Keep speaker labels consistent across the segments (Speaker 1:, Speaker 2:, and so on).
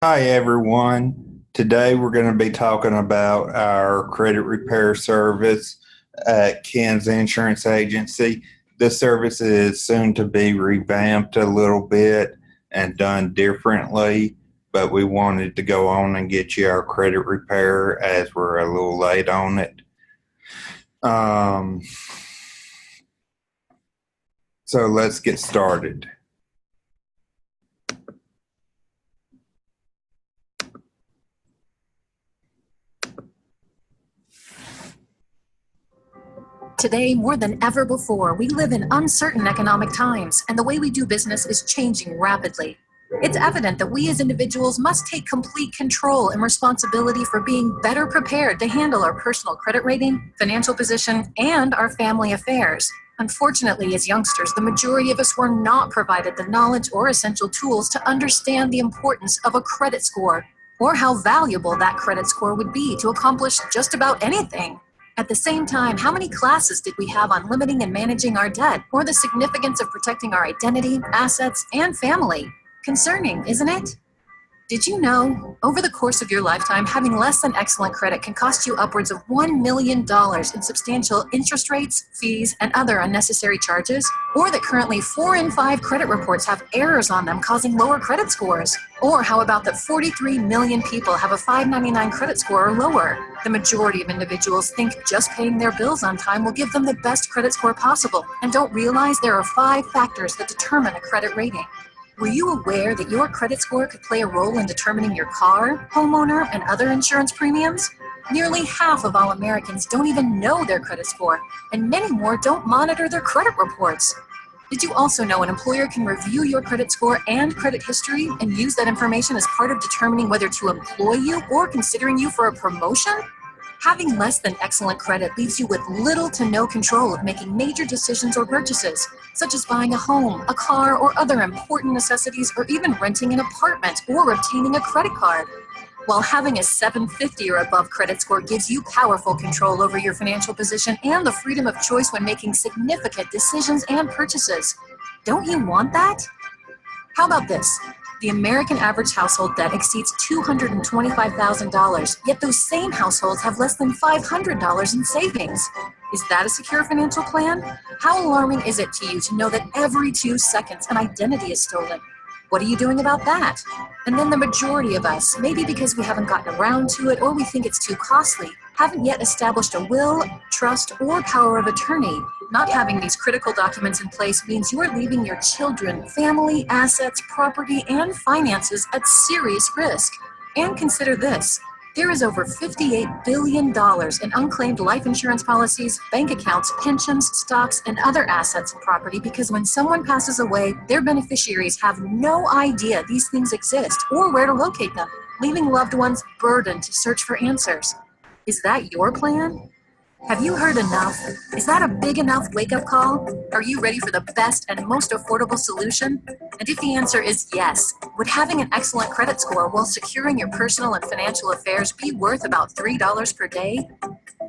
Speaker 1: Hi everyone. Today we're going to be talking about our credit repair service at Ken's Insurance Agency. This service is soon to be revamped a little bit and done differently, but we wanted to go on and get you our credit repair as we're a little late on it. So let's get started.
Speaker 2: Today, more than ever before, we live in uncertain economic times, and the way we do business is changing rapidly. It's evident that we as individuals must take complete control and responsibility for being better prepared to handle our personal credit rating, financial position, and our family affairs. Unfortunately, as youngsters, the majority of us were not provided the knowledge or essential tools to understand the importance of a credit score, or how valuable that credit score would be to accomplish just about anything. At the same time, how many classes did we have on limiting and managing our debt, or the significance of protecting our identity, assets, and family? Concerning, isn't it? Did you know, over the course of your lifetime, having less than excellent credit can cost you upwards of $1 million in substantial interest rates, fees, and other unnecessary charges? Or that currently 4 in 5 credit reports have errors on them causing lower credit scores? Or how about that 43 million people have a 599 credit score or lower? The majority of individuals think just paying their bills on time will give them the best credit score possible, and don't realize there are 5 factors that determine a credit rating. Were you aware that your credit score could play a role in determining your car, homeowner, and other insurance premiums? Nearly half of all Americans don't even know their credit score, and many more don't monitor their credit reports. Did you also know an employer can review your credit score and credit history and use that information as part of determining whether to employ you or considering you for a promotion? Having less than excellent credit leaves you with little to no control of making major decisions or purchases, such as buying a home, a car, or other important necessities, or even renting an apartment or obtaining a credit card. While having a 750 or above credit score gives you powerful control over your financial position and the freedom of choice when making significant decisions and purchases. Don't you want that? How about this? The American average household debt exceeds $225,000, yet those same households have less than $500 in savings. Is that a secure financial plan? How alarming is it to you to know that every 2 seconds an identity is stolen? What are you doing about that? And then the majority of us, maybe because we haven't gotten around to it or we think it's too costly, haven't yet established a will, trust, or power of attorney. Not having these critical documents in place means you are leaving your children, family, assets, property, and finances at serious risk. And consider this. There is over $58 billion in unclaimed life insurance policies, bank accounts, pensions, stocks, and other assets and property because when someone passes away, their beneficiaries have no idea these things exist or where to locate them, leaving loved ones burdened to search for answers. Is that your plan? Have you heard enough? Is that a big enough wake-up call? Are you ready for the best and most affordable solution? And if the answer is yes, would having an excellent credit score while securing your personal and financial affairs be worth about $3 per day?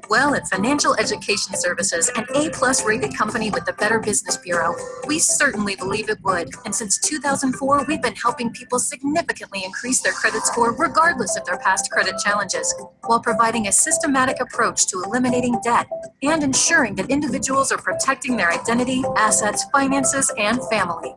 Speaker 2: Well, at Financial Education Services, an A-plus rated company with the Better Business Bureau, we certainly believe it would. And since 2004, we've been helping people significantly increase their credit score regardless of their past credit challenges, while providing a systematic approach to eliminating debt and ensuring that individuals are protecting their identity, assets, finances, and family.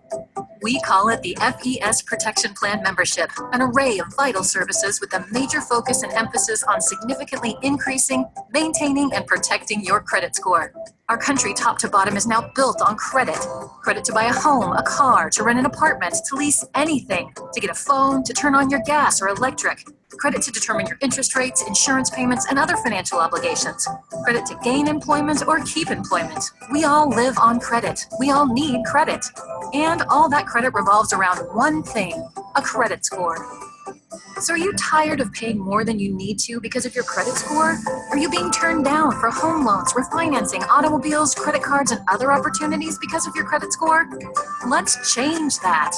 Speaker 2: We call it the FES Protection Plan membership, an array of vital services with a major focus and emphasis on significantly increasing, maintaining, and protecting your credit score. Our country top to bottom is now built on credit. Credit to buy a home, a car, to rent an apartment, to lease anything, to get a phone, to turn on your gas or electric. Credit to determine your interest rates, insurance payments, and other financial obligations. Credit to gain employment or keep employment. We all live on credit. We all need credit. And all that credit revolves around one thing, a credit score. So are you tired of paying more than you need to because of your credit score? Are you being turned down for home loans, refinancing, automobiles, credit cards, and other opportunities because of your credit score? Let's change that.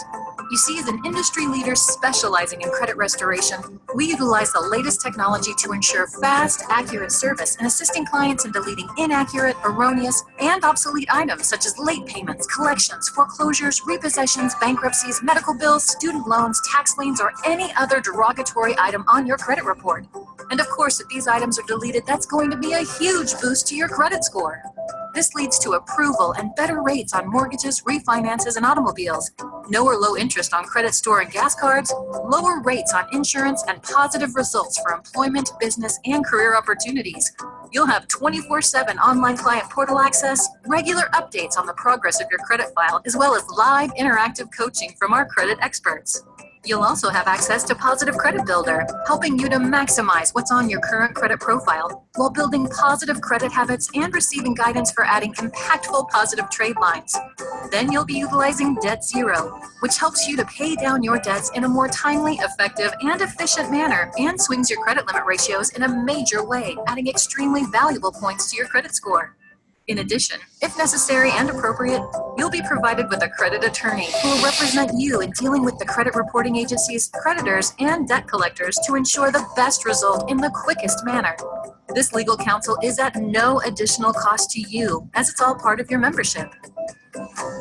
Speaker 2: You see, as an industry leader specializing in credit restoration, we utilize the latest technology to ensure fast, accurate service and assisting clients in deleting inaccurate, erroneous, and obsolete items such as late payments, collections, foreclosures, repossessions, bankruptcies, medical bills, student loans, tax liens, or any other derogatory item on your credit report. And of course, if these items are deleted, that's going to be a huge boost to your credit score. This leads to approval and better rates on mortgages, refinances, and automobiles, no or low interest on credit store and gas cards, lower rates on insurance, and positive results for employment, business, and career opportunities. You'll have 24/7 online client portal access, regular updates on the progress of your credit file, as well as live interactive coaching from our credit experts. You'll also have access to Positive Credit Builder, helping you to maximize what's on your current credit profile while building positive credit habits and receiving guidance for adding impactful positive trade lines. Then you'll be utilizing Debt Zero, which helps you to pay down your debts in a more timely, effective, and efficient manner and swings your credit limit ratios in a major way, adding extremely valuable points to your credit score. In addition, if necessary and appropriate, you'll be provided with a credit attorney who will represent you in dealing with the credit reporting agencies, creditors, and debt collectors to ensure the best result in the quickest manner. This legal counsel is at no additional cost to you, as it's all part of your membership.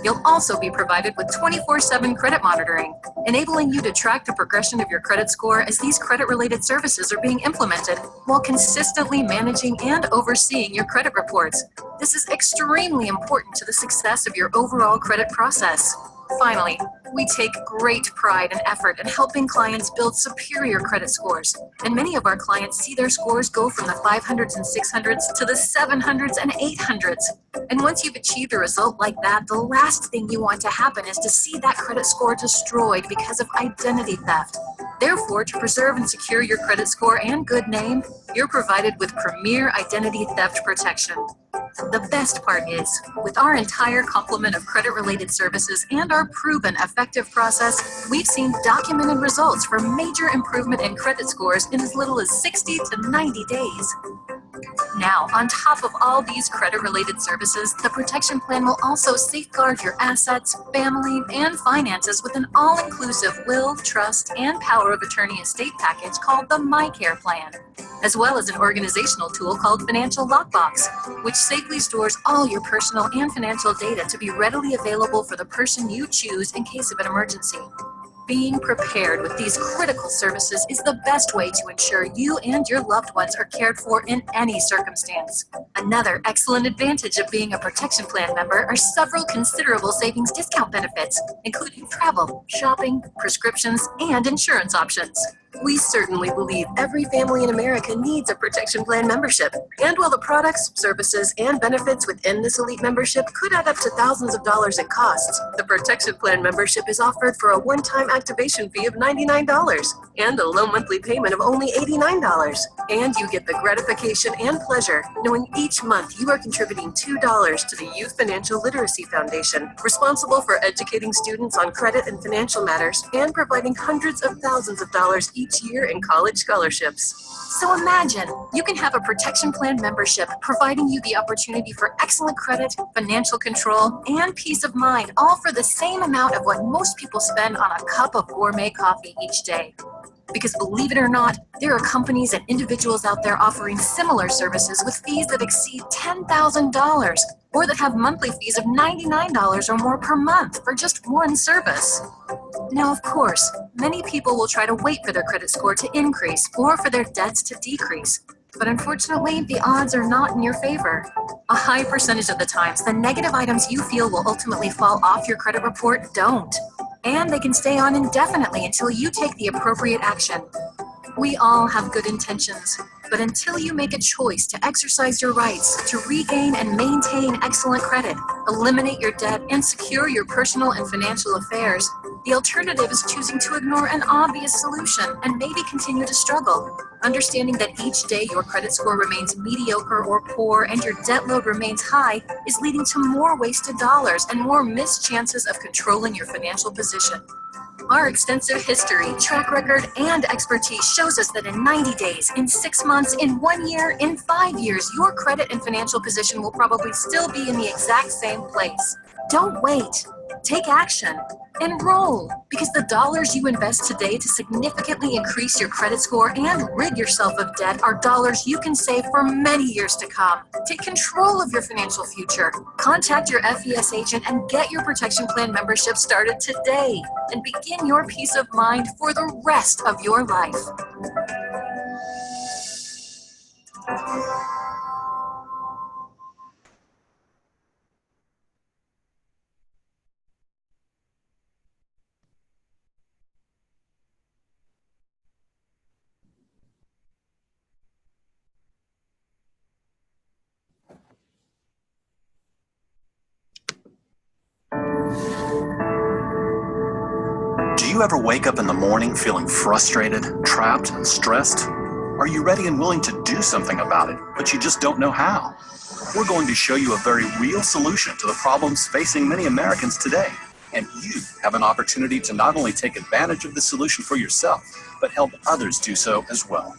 Speaker 2: You'll also be provided with 24/7 credit monitoring, enabling you to track the progression of your credit score as these credit-related services are being implemented, while consistently managing and overseeing your credit reports. This is extremely important to the success of your overall credit process. Finally, we take great pride and effort in helping clients build superior credit scores, and many of our clients see their scores go from the 500s and 600s to the 700s and 800s. And once you've achieved a result like that, the last thing you want to happen is to see that credit score destroyed because of identity theft. Therefore, to preserve and secure your credit score and good name, you're provided with premier identity theft protection. The best part is, with our entire complement of credit-related services and our proven effective process, we've seen documented results for major improvement in credit scores in as little as 60 to 90 days. Now, on top of all these credit-related services, the protection plan will also safeguard your assets, family, and finances with an all-inclusive will, trust, and power of attorney estate package called the MyCare Plan, as well as an organizational tool called Financial Lockbox, which safely stores all your personal and financial data to be readily available for the person you choose in case of an emergency. Being prepared with these critical services is the best way to ensure you and your loved ones are cared for in any circumstance. Another excellent advantage of being a protection plan member are several considerable savings discount benefits, including travel, shopping, prescriptions, and insurance options. We certainly believe every family in America needs a protection plan membership. And while the products, services, and benefits within this elite membership could add up to thousands of dollars in costs, the protection plan membership is offered for a one-time activation fee of $99 and a low monthly payment of only $89. And you get the gratification and pleasure knowing each month you are contributing $2 to the Youth Financial Literacy Foundation, responsible for educating students on credit and financial matters and providing hundreds of thousands of dollars each year in college scholarships. So imagine, you can have a protection plan membership providing you the opportunity for excellent credit, financial control, and peace of mind, all for the same amount of what most people spend on a cup of gourmet coffee each day. Because believe it or not, there are companies and individuals out there offering similar services with fees that exceed $10,000 or that have monthly fees of $99 or more per month for just one service. Now, of course, many people will try to wait for their credit score to increase or for their debts to decrease. But unfortunately, the odds are not in your favor. A high percentage of the times, the negative items you feel will ultimately fall off your credit report don't. And they can stay on indefinitely until you take the appropriate action. We all have good intentions, but until you make a choice to exercise your rights, to regain and maintain excellent credit, eliminate your debt, and secure your personal and financial affairs, the alternative is choosing to ignore an obvious solution and maybe continue to struggle. Understanding that each day your credit score remains mediocre or poor and your debt load remains high is leading to more wasted dollars and more missed chances of controlling your financial position. Our extensive history, track record, and expertise shows us that in 90 days, in 6 months, in 1 year, in 5 years, your credit and financial position will probably still be in the exact same place. Don't wait. Take action. Enroll, because the dollars you invest today to significantly increase your credit score and rid yourself of debt are dollars you can save for many years to come. Take control of your financial future. Contact your FES agent and get your protection plan membership started today and begin your peace of mind for the rest of your life.
Speaker 3: Do you ever wake up in the morning feeling frustrated, trapped, and stressed? Are you ready and willing to do something about it, but you just don't know how? We're going to show you a very real solution to the problems facing many Americans today. And you have an opportunity to not only take advantage of the solution for yourself, but help others do so as well.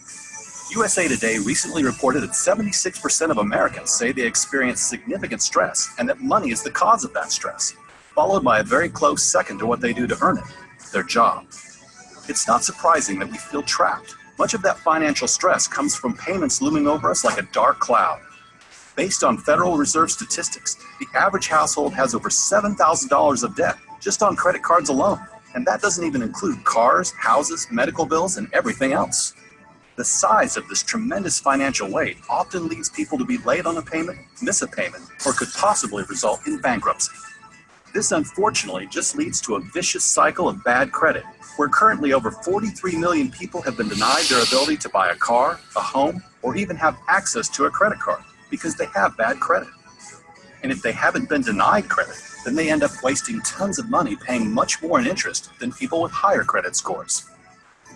Speaker 3: USA Today recently reported that 76% of Americans say they experience significant stress and that money is the cause of that stress, followed by a very close second to what they do to earn it, their job. It's not surprising that we feel trapped. Much of that financial stress comes from payments looming over us like a dark cloud. Based on Federal Reserve statistics, the average household has over $7,000 of debt just on credit cards alone, and that doesn't even include cars, houses, medical bills, and everything else. The size of this tremendous financial weight often leads people to be late on a payment, miss a payment, or could possibly result in bankruptcy. This unfortunately just leads to a vicious cycle of bad credit, where currently over 43 million people have been denied their ability to buy a car, a home, or even have access to a credit card because they have bad credit. And if they haven't been denied credit, then they end up wasting tons of money paying much more in interest than people with higher credit scores.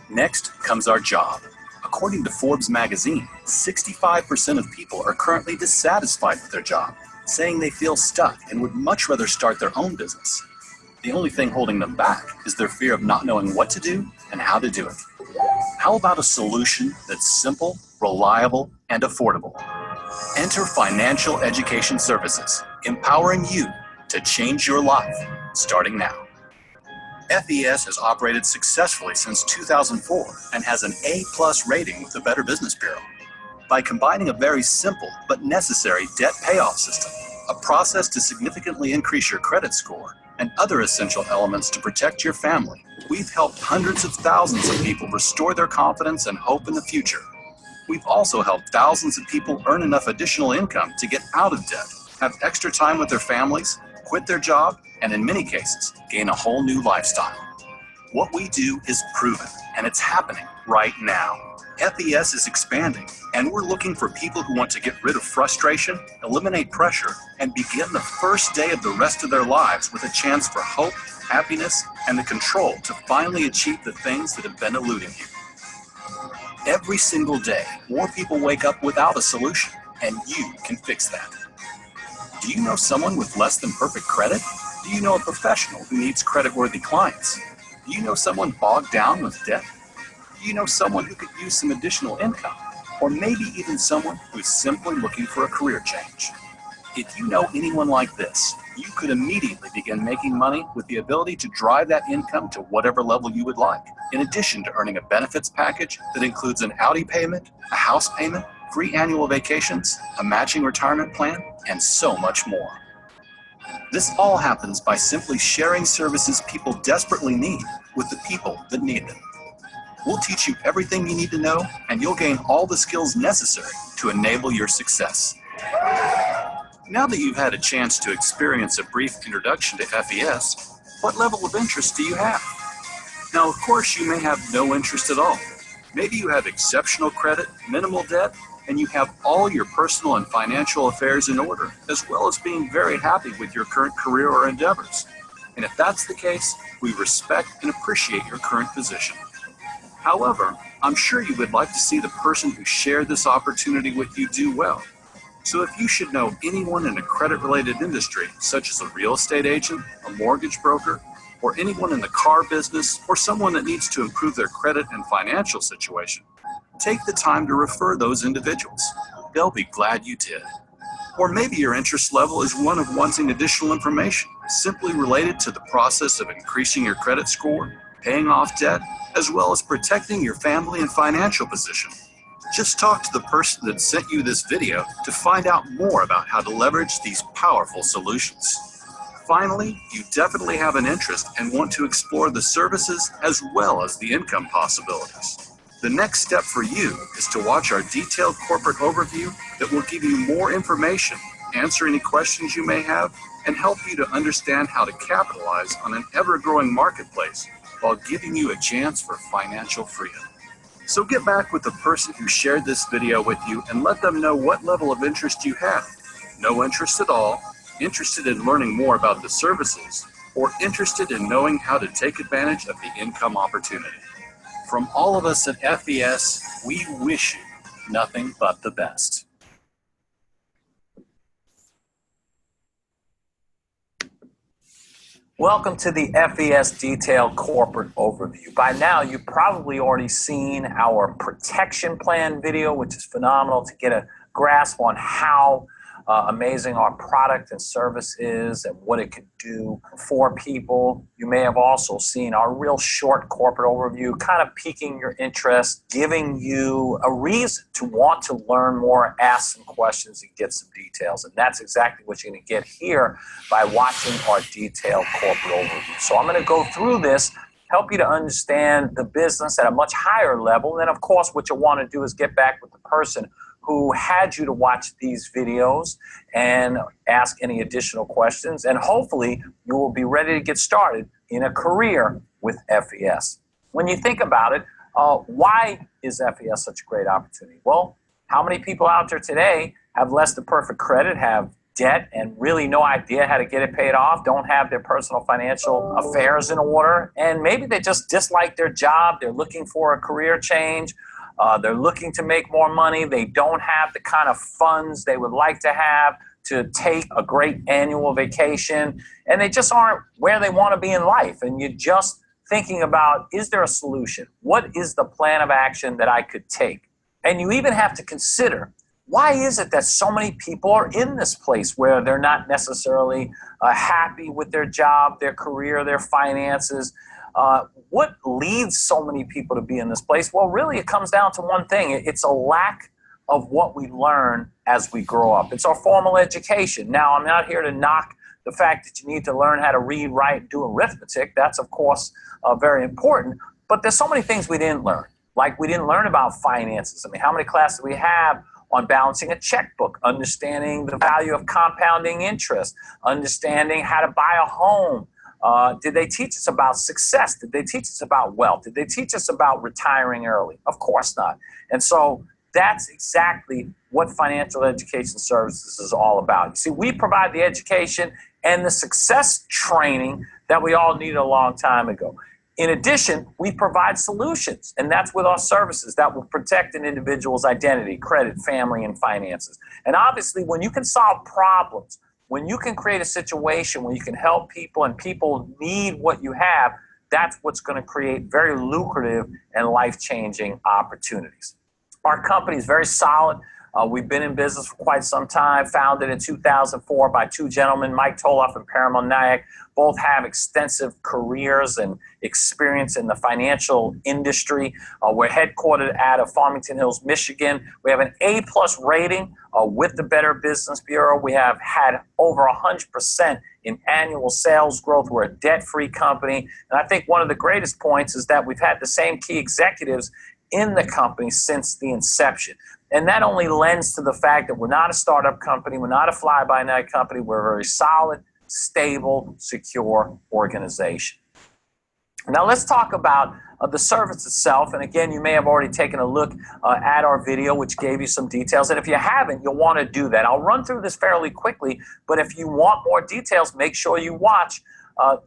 Speaker 3: Next comes our job. According to Forbes magazine, 65% of people are currently dissatisfied with their job, saying they feel stuck and would much rather start their own business. The only thing holding them back is their fear of not knowing what to do and how to do it. How about a solution that's simple, reliable, and affordable? Enter Financial Education Services, empowering you to change your life, starting now. FES has operated successfully since 2004 and has an A+ rating with the Better Business Bureau. By combining a very simple but necessary debt payoff system, a process to significantly increase your credit score, and other essential elements to protect your family, we've helped hundreds of thousands of people restore their confidence and hope in the future. We've also helped thousands of people earn enough additional income to get out of debt, have extra time with their families, quit their job, and in many cases, gain a whole new lifestyle. What we do is proven, and it's happening right now. FES is expanding, and we're looking for people who want to get rid of frustration, eliminate pressure, and begin the first day of the rest of their lives with a chance for hope, happiness, and the control to finally achieve the things that have been eluding you. Every single day, more people wake up without a solution, and you can fix that. Do you know someone with less than perfect credit? Do you know a professional who needs credit-worthy clients? Do you know someone bogged down with debt? Do you know someone who could use some additional income? Or maybe even someone who's simply looking for a career change? If you know anyone like this, you could immediately begin making money with the ability to drive that income to whatever level you would like, in addition to earning a benefits package that includes an Audi payment, a house payment, free annual vacations, a matching retirement plan, and so much more. This all happens by simply sharing services people desperately need with the people that need them. We'll teach you everything you need to know, and you'll gain all the skills necessary to enable your success. Now that you've had a chance to experience a brief introduction to FES, what level of interest do you have? Now, of course, you may have no interest at all. Maybe you have exceptional credit, minimal debt, and you have all your personal and financial affairs in order, as well as being very happy with your current career or endeavors. And if that's the case, we respect and appreciate your current position. However, I'm sure you would like to see the person who shared this opportunity with you do well. So if you should know anyone in a credit-related industry, such as a real estate agent, a mortgage broker, or anyone in the car business, or someone that needs to improve their credit and financial situation, take the time to refer those individuals. They'll be glad you did. Or maybe your interest level is one of wanting additional information simply related to the process of increasing your credit score, paying off debt, as well as protecting your family and financial position. Just talk to the person that sent you this video to find out more about how to leverage these powerful solutions. Finally, you definitely have an interest and want to explore the services as well as the income possibilities. The next step for you is to watch our detailed corporate overview that will give you more information, answer any questions you may have, and help you to understand how to capitalize on an ever-growing marketplace while giving you a chance for financial freedom. So get back with the person who shared this video with you and let them know what level of interest you have. No interest at all, interested in learning more about the services, or interested in knowing how to take advantage of the income opportunity. From all of us at FES, we wish you nothing but the best.
Speaker 4: Welcome to the FES Detailed Corporate Overview. By now, you've probably already seen our protection plan video, which is phenomenal to get a grasp on how amazing our product and service is and what it can do for people. You may have also seen our real short corporate overview, kind of piquing your interest, giving you a reason to want to learn more, ask some questions, and get some details. And that's exactly what you're going to get here by watching our detailed corporate overview. So I'm going to go through this, help you to understand the business at a much higher level. And then, of course, what you'll want to do is get back with the person who had you to watch these videos and ask any additional questions. And hopefully you will be ready to get started in a career with FES. When you think about it, why is FES such a great opportunity? Well, how many people out there today have less than perfect credit, have debt, and really no idea how to get it paid off, don't have their personal financial affairs in order, and maybe they just dislike their job, they're looking for a career change, they're looking to make more money, they don't have the kind of funds they would like to have to take a great annual vacation, and they just aren't where they want to be in life. And you're just thinking about, is there a solution? What is the plan of action that I could take? And you even have to consider, why is it that so many people are in this place where they're not necessarily happy with their job, their career, their finances? What leads so many people to be in this place? Well, really, it comes down to one thing. It's a lack of what we learn as we grow up. It's our formal education. Now, I'm not here to knock the fact that you need to learn how to read, write, and do arithmetic. That's, of course, very important. But there's so many things we didn't learn. Like we didn't learn about finances. I mean, how many classes do we have on balancing a checkbook, understanding the value of compounding interest, understanding how to buy a home? Did they teach us about success? Did they teach us about wealth? Did they teach us about retiring early? Of course not. And so that's exactly what financial education services is all about. You see, we provide the education and the success training that we all needed a long time ago. In addition, we provide solutions, and that's with our services that will protect an individual's identity, credit, family, and finances. And obviously, when you can solve problems, when you can create a situation where you can help people and people need what you have, that's what's going to create very lucrative and life-changing opportunities. Our company is very solid. We've been in business for quite some time, founded in 2004 by two gentlemen, Mike Toloff and Paramount Nayak. Both have extensive careers and experience in the financial industry. We're headquartered out of Farmington Hills, Michigan. We have an A+ rating with the Better Business Bureau. We have had over 100% in annual sales growth. We're a debt-free company. And I think one of the greatest points is that we've had the same key executives in the company since the inception. And that only lends to the fact that we're not a startup company, we're not a fly-by-night company, we're a very solid, stable, secure organization. Now let's talk about the service itself. And again, you may have already taken a look at our video, which gave you some details. And if you haven't, you'll want to do that. I'll run through this fairly quickly, but if you want more details, make sure you watch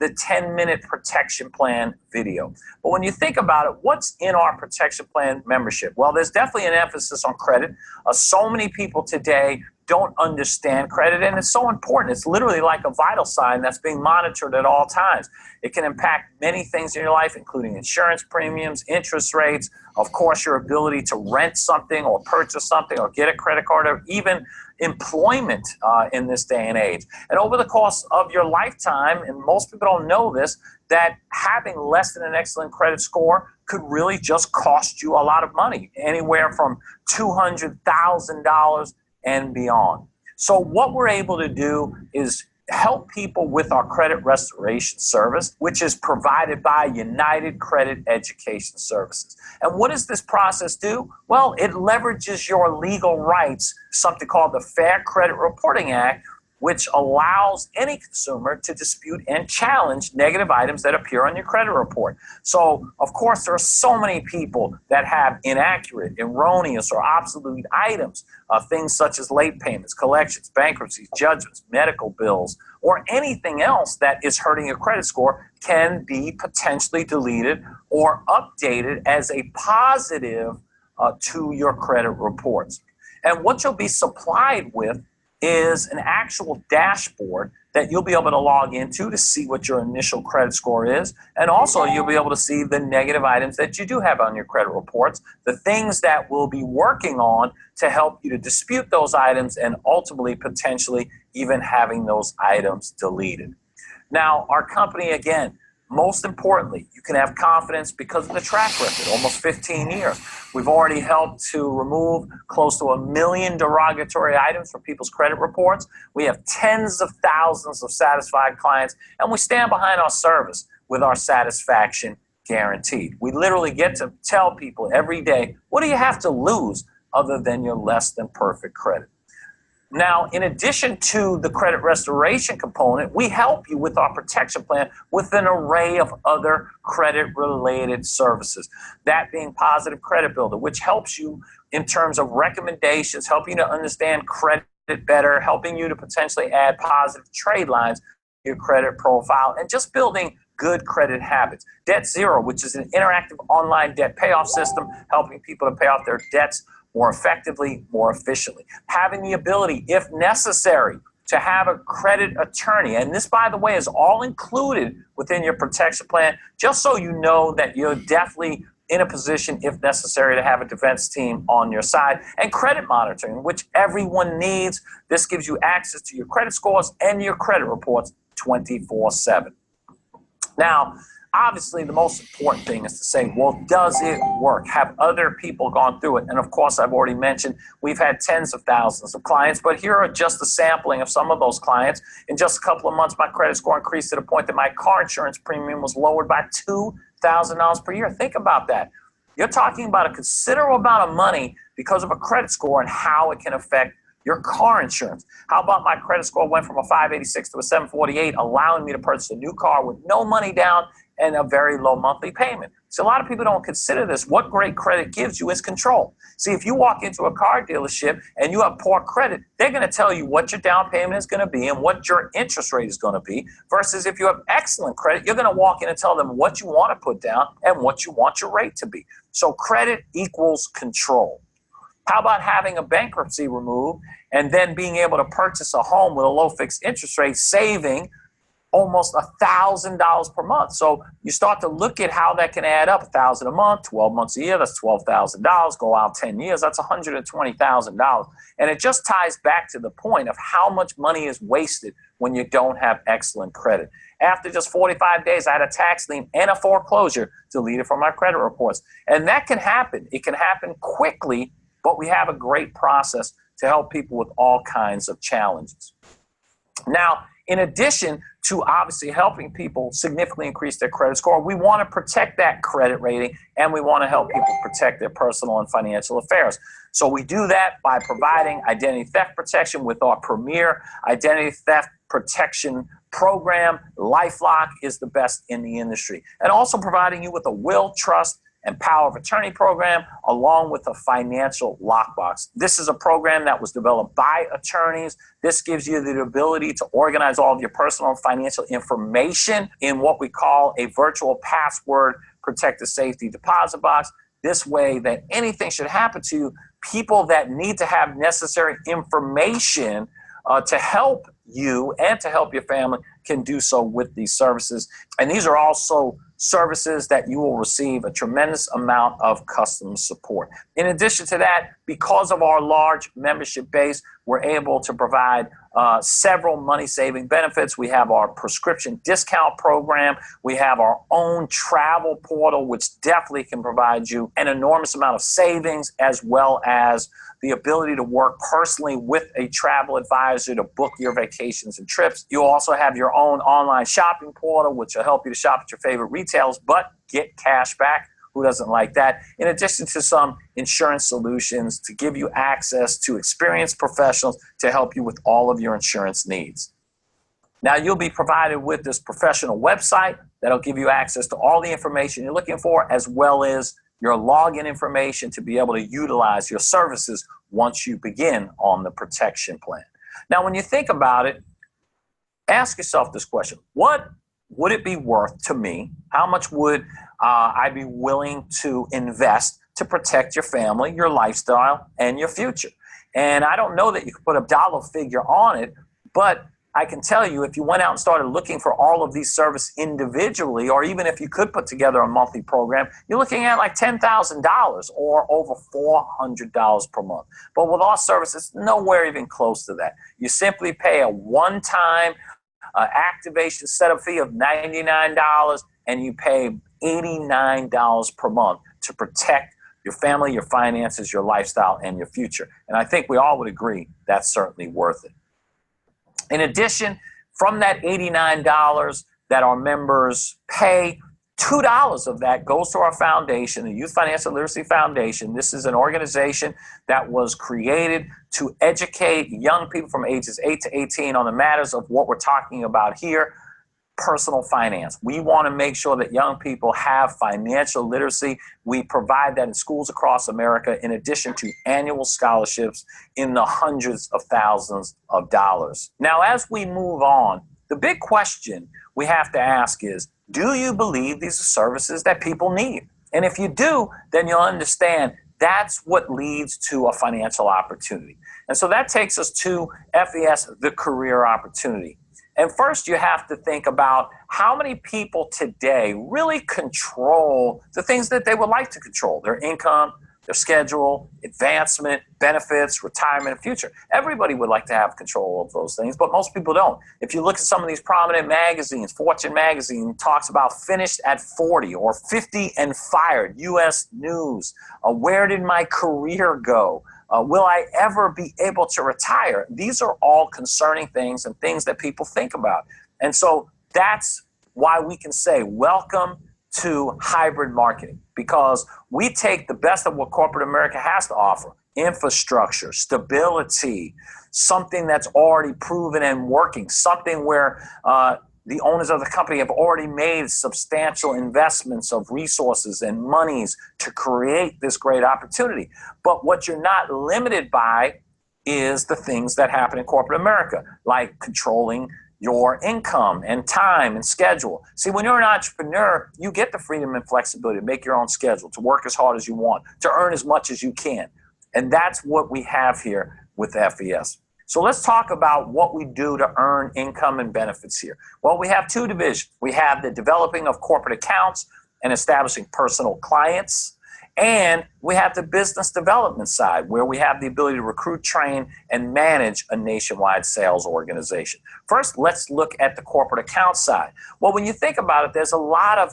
Speaker 4: the 10-minute protection plan video. But when you think about it, what's in our protection plan membership? Well, there's definitely an emphasis on credit. So many people today don't understand credit, and it's so important. It's literally like a vital sign that's being monitored at all times. It can impact many things in your life, including insurance premiums, interest rates, of course, your ability to rent something or purchase something or get a credit card, or even employment in this day and age. And over the course of your lifetime, and most people don't know this, that having less than an excellent credit score could really just cost you a lot of money, anywhere from $200,000 and beyond. So what we're able to do is help people with our credit restoration service, which is provided by United Credit Education Services. And what does this process do? Well, it leverages your legal rights, something called the Fair Credit Reporting Act, which allows any consumer to dispute and challenge negative items that appear on your credit report. So, of course, there are so many people that have inaccurate, erroneous, or obsolete items, things such as late payments, collections, bankruptcies, judgments, medical bills, or anything else that is hurting your credit score can be potentially deleted or updated as a positive to your credit reports. And what you'll be supplied with is an actual dashboard that you'll be able to log into to see what your initial credit score is. And also you'll be able to see the negative items that you do have on your credit reports, the things that we'll be working on to help you to dispute those items and ultimately potentially even having those items deleted. Now, our company, again, most importantly, you can have confidence because of the track record, almost 15 years. We've already helped to remove close to 1 million derogatory items from people's credit reports. We have tens of thousands of satisfied clients, and we stand behind our service with our satisfaction guaranteed. We literally get to tell people every day, what do you have to lose other than your less than perfect credit? Now, in addition to the credit restoration component, we help you with our protection plan with an array of other credit-related services. That being Positive Credit Builder, which helps you in terms of recommendations, helping you to understand credit better, helping you to potentially add positive trade lines to your credit profile, and just building good credit habits. Debt Zero, which is an interactive online debt payoff system, helping people to pay off their debts more effectively, more efficiently. Having the ability, if necessary, to have a credit attorney. And this, by the way, is all included within your protection plan, just so you know that you're definitely in a position, if necessary, to have a defense team on your side. And credit monitoring, which everyone needs. This gives you access to your credit scores and your credit reports 24/7. Now, obviously, the most important thing is to say, well, does it work? Have other people gone through it? And of course, I've already mentioned we've had tens of thousands of clients, but here are just a sampling of some of those clients. In just a couple of months, my credit score increased to the point that my car insurance premium was lowered by $2,000 per year. Think about that. You're talking about a considerable amount of money because of a credit score and how it can affect your car insurance. How about my credit score went from a 586 to a 748, allowing me to purchase a new car with no money down and a very low monthly payment. So a lot of people don't consider this. What great credit gives you is control. See, if you walk into a car dealership and you have poor credit, they're going to tell you what your down payment is going to be and what your interest rate is going to be, versus if you have excellent credit, you're going to walk in and tell them what you want to put down and what you want your rate to be. So credit equals control. How about having a bankruptcy removed and then being able to purchase a home with a low fixed interest rate, saving almost $1,000 per month? So you start to look at how that can add up. $1,000 a month, 12 months a year, that's $12,000. Go out 10 years, that's $120,000. And it just ties back to the point of how much money is wasted when you don't have excellent credit. After just 45 days, I had a tax lien and a foreclosure deleted from my credit reports. And that can happen. It can happen quickly, but we have a great process to help people with all kinds of challenges. Now, in addition to obviously helping people significantly increase their credit score, we want to protect that credit rating, and we want to help people protect their personal and financial affairs. So we do that by providing identity theft protection with our premier identity theft protection program. LifeLock is the best in the industry. And also providing you with a will, trust, and power of attorney program, along with a financial lockbox. This is a program that was developed by attorneys. This gives you the ability to organize all of your personal and financial information in what we call a virtual password protected safety deposit box. This way that anything should happen to you, people that need to have necessary information to help you and to help your family can do so with these services. And these are also services that you will receive a tremendous amount of customer support. In addition to that, because of our large membership base, we're able to provide several money-saving benefits. We have our prescription discount program. We have our own travel portal, which definitely can provide you an enormous amount of savings, as well as the ability to work personally with a travel advisor to book your vacations and trips. You also have your own online shopping portal, which will help you to shop at your favorite retailers, but get cash back. Who doesn't like that? In addition to some insurance solutions to give you access to experienced professionals to help you with all of your insurance needs. Now, you'll be provided with this professional website that'll give you access to all the information you're looking for, as well as your login information to be able to utilize your services once you begin on the protection plan. Now, when you think about it, ask yourself this question: what would it be worth to me? How much would I be willing to invest to protect your family, your lifestyle, and your future? And I don't know that you could put a dollar figure on it, but I can tell you, if you went out and started looking for all of these services individually, or even if you could put together a monthly program, you're looking at like $10,000 or over $400 per month. But with our services, nowhere even close to that. You simply pay a one-time activation setup fee of $99, and you pay $89 per month to protect your family, your finances, your lifestyle, and your future. And I think we all would agree that's certainly worth it. In addition, from that $89 that our members pay, $2 of that goes to our foundation, the Youth Financial Literacy Foundation. This is an organization that was created to educate young people from ages 8 to 18 on the matters of what we're talking about here, personal finance. We want to make sure that young people have financial literacy. We provide that in schools across America, in addition to annual scholarships in the hundreds of thousands of dollars. Now, as we move on, the big question we have to ask is, do you believe these are services that people need? And if you do, then you'll understand that's what leads to a financial opportunity. And so that takes us to FES, the career opportunity. And first, you have to think about how many people today really control the things that they would like to control: their income, their schedule, advancement, benefits, retirement, and future. Everybody would like to have control of those things, but most people don't. If you look at some of these prominent magazines, Fortune magazine talks about finished at 40 or 50 and fired, U.S. News, where did my career go? Will I ever be able to retire? These are all concerning things and things that people think about. And so that's why we can say, welcome to hybrid marketing, because we take the best of what corporate America has to offer: infrastructure, stability, something that's already proven and working, something where the owners of the company have already made substantial investments of resources and monies to create this great opportunity. But what you're not limited by is the things that happen in corporate America, like controlling your income and time and schedule. See, when you're an entrepreneur, you get the freedom and flexibility to make your own schedule, to work as hard as you want, to earn as much as you can. And that's what we have here with FES. So let's talk about what we do to earn income and benefits here. Well, we have two divisions. We have the developing of corporate accounts and establishing personal clients. And we have the business development side, where we have the ability to recruit, train, and manage a nationwide sales organization. First, let's look at the corporate account side. Well, when you think about it, there's a lot of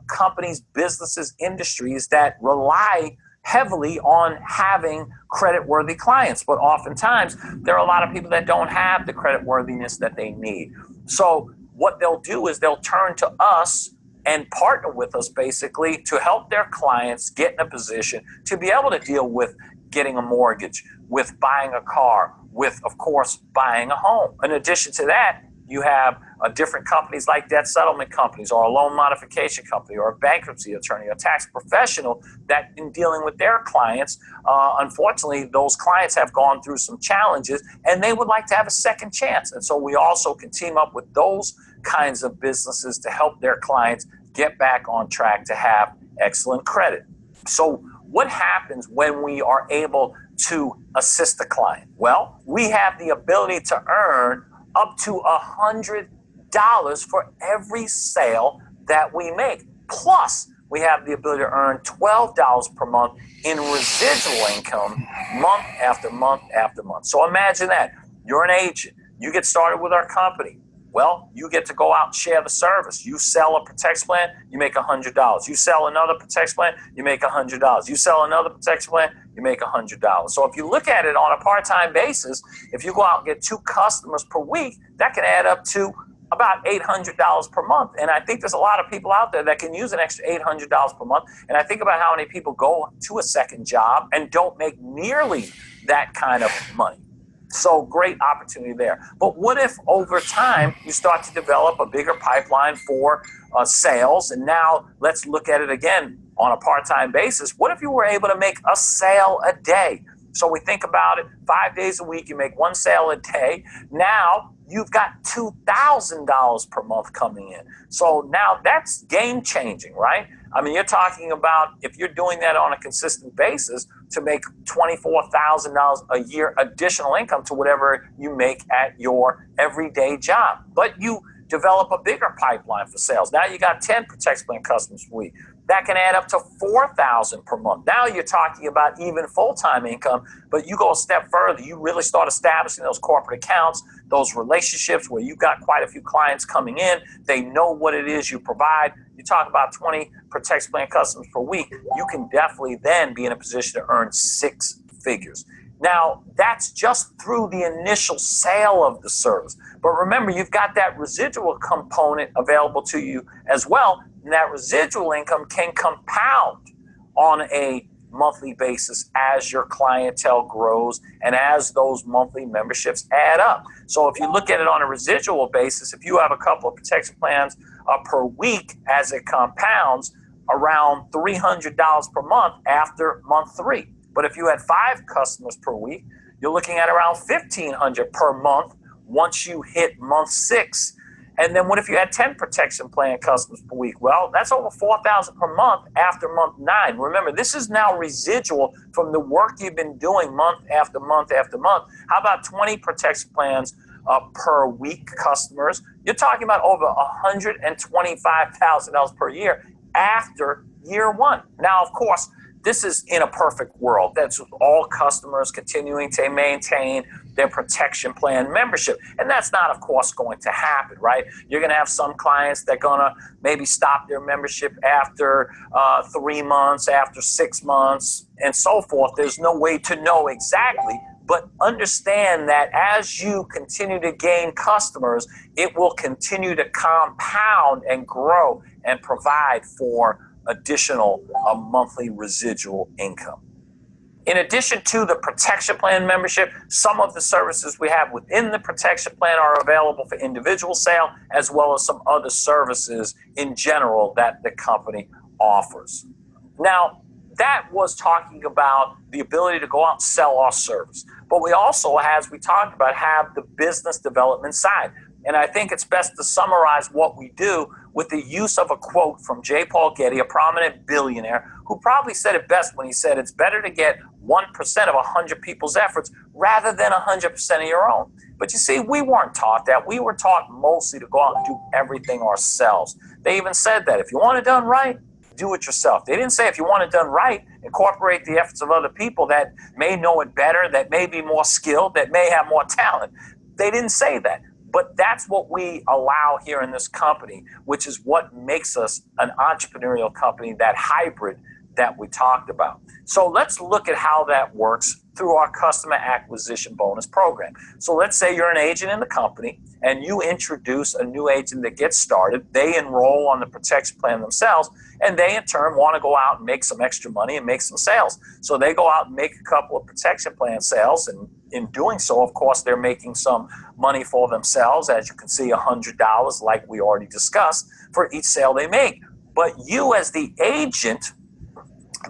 Speaker 4: companies, businesses, industries that rely heavily on having credit-worthy clients, but oftentimes there are a lot of people that don't have the credit-worthiness that they need. So what they'll do is they'll turn to us and partner with us basically to help their clients get in a position to be able to deal with getting a mortgage, with buying a car, with, of course, buying a home. In addition to that, you have different companies like debt settlement companies, or a loan modification company, or a bankruptcy attorney, or a tax professional that, in dealing with their clients, unfortunately, those clients have gone through some challenges and they would like to have a second chance. And so we also can team up with those kinds of businesses to help their clients get back on track to have excellent credit. So what happens when we are able to assist the client? Well, we have the ability to earn up to $100 for every sale that we make. Plus, we have the ability to earn $12 per month in residual income month after month after month. So imagine that. You're an agent. You get started with our company. Well, you get to go out and share the service. You sell a protection plan, you make $100. You sell another protection plan, you make $100. You sell another protection plan, you make $100. So if you look at it on a part-time basis, if you go out and get 2 customers per week, that can add up to about $800 per month. And I think there's a lot of people out there that can use an extra $800 per month. And I think about how many people go to a second job and don't make nearly that kind of money. So great opportunity there. But what if over time you start to develop a bigger pipeline for sales? And now let's look at it again on a part-time basis. What if you were able to make a sale a day? So we think about it, 5 days a week, you make 1 sale a day. Now you've got $2,000 per month coming in. So now that's game changing, right? I mean, you're talking about, if you're doing that on a consistent basis, to make $24,000 a year additional income to whatever you make at your everyday job. But you develop a bigger pipeline for sales. Now you got 10 protection plan customers per week. That can add up to $4,000 per month. Now you're talking about even full-time income, but you go a step further. You really start establishing those corporate accounts, those relationships where you've got quite a few clients coming in. They know what it is you provide. You talk about 20 protection plan customers per week. You can definitely then be in a position to earn 6 figures. Now, that's just through the initial sale of the service. But remember, you've got that residual component available to you as well. And that residual income can compound on a monthly basis as your clientele grows and as those monthly memberships add up. So if you look at it on a residual basis, if you have a couple of protection plans per week, as it compounds, around $300 per month after month 3. But if you had 5 customers per week, you're looking at around $1,500 per month once you hit month 6. And then what if you had 10 protection plan customers per week? Well, that's over $4,000 per month after month 9. Remember, this is now residual from the work you've been doing month after month after month. How about 20 protection plans per week customers? You're talking about over $125,000 per year after year 1. Now, of course, this is in a perfect world. That's all customers continuing to maintain their protection plan membership. And that's not, of course, going to happen, right? You're going to have some clients that are going to maybe stop their membership after 3 months, after 6 months, and so forth. There's no way to know exactly. But understand that as you continue to gain customers, it will continue to compound and grow and provide for additional monthly residual income. In addition to the protection plan membership, some of the services we have within the protection plan are available for individual sale, as well as some other services in general that the company offers. Now, that was talking about the ability to go out and sell our service. But we also, as we talked about, have the business development side. And I think it's best to summarize what we do with the use of a quote from J. Paul Getty, a prominent billionaire, who probably said it best when he said, it's better to get 1% of 100 people's efforts rather than 100% of your own. But you see, we weren't taught that. We were taught mostly to go out and do everything ourselves. They even said that if you want it done right, do it yourself. They didn't say if you want it done right, incorporate the efforts of other people that may know it better, that may be more skilled, that may have more talent. They didn't say that. But that's what we allow here in this company, which is what makes us an entrepreneurial company, that hybrid that we talked about. So let's look at how that works through our customer acquisition bonus program. So let's say you're an agent in the company and you introduce a new agent that gets started. They enroll on the protection plan themselves, and they in turn want to go out and make some extra money and make some sales. So they go out and make a couple of protection plan sales, and in doing so, of course, they're making some money for themselves. As you can see, $100, like we already discussed, for each sale they make. But you, as the agent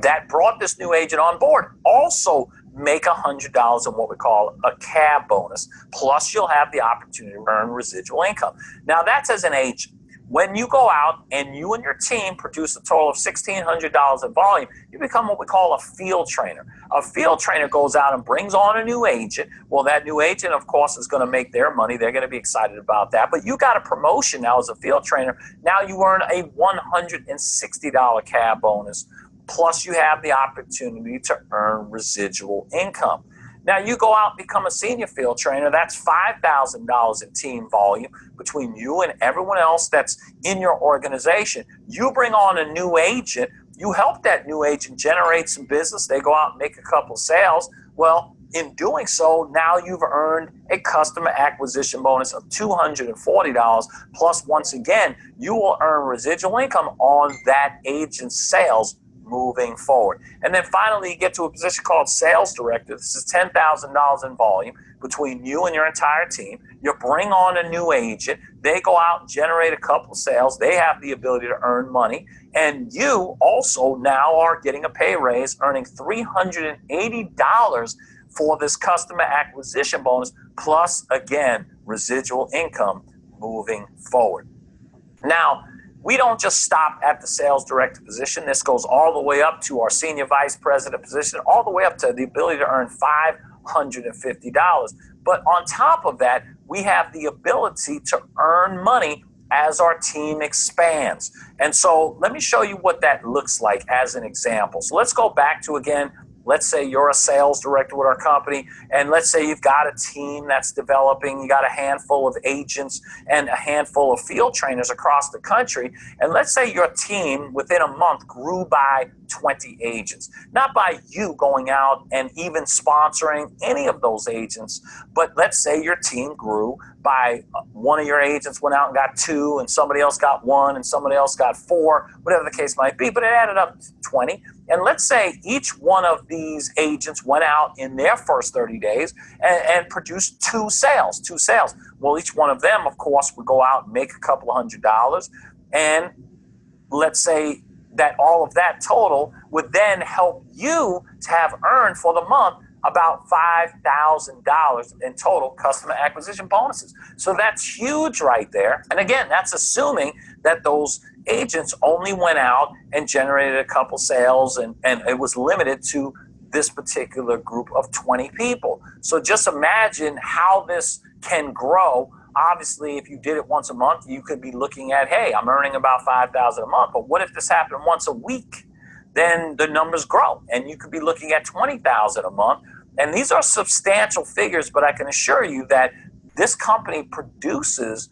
Speaker 4: that brought this new agent on board, also make $100 in what we call a cab bonus. Plus, you'll have the opportunity to earn residual income. Now, that's as an agent. when you go out and you and your team produce a total of $1,600 in volume, you become what we call a field trainer. A field trainer goes out and brings on a new agent. Well, that new agent, of course, is going to make their money. They're going to be excited about that. But you got a promotion now as a field trainer. Now you earn a $160 cab bonus. Plus, you have the opportunity to earn residual income. Now, you go out and become a senior field trainer. That's $5,000 in team volume between you and everyone else that's in your organization. You bring on a new agent. You help that new agent generate some business. They go out and make a couple sales. Well, in doing so, now you've earned a customer acquisition bonus of $240. Plus, once again, you will earn residual income on that agent's sales moving forward. And then finally, you get to a position called sales director. This is $10,000 in volume between you and your entire team. You bring on a new agent. They go out and generate a couple of sales. They have the ability to earn money. And you also now are getting a pay raise, earning $380 for this customer acquisition bonus, plus, again, residual income moving forward. Now, we don't just stop at the sales director position. This goes all the way up to our senior vice president position, all the way up to the ability to earn $550. But on top of that, we have the ability to earn money as our team expands. And so let me show you what that looks like as an example. So let's go back to, again, let's say you're a sales director with our company, and let's say you've got a team that's developing, you got a handful of agents and a handful of field trainers across the country, and let's say your team within a month grew by 20 agents. Not by you going out and even sponsoring any of those agents, but let's say your team grew by one of your agents went out and got 2, and somebody else got 1, and somebody else got 4, whatever the case might be, but it added up to 20. And let's say each one of these agents went out in their first 30 days and produced 2 sales. Well, each one of them, of course, would go out and make a couple of $100. And let's say that all of that total would then help you to have earned for the month about $5,000 in total customer acquisition bonuses. So that's huge right there. And again, that's assuming that those agents only went out and generated a couple sales and it was limited to this particular group of 20 people. So just imagine how this can grow. Obviously, if you did it once a month, you could be looking at, hey, I'm earning about $5,000 a month. But what if this happened once a week? Then the numbers grow, and you could be looking at $20,000 a month. And these are substantial figures, but I can assure you that this company produces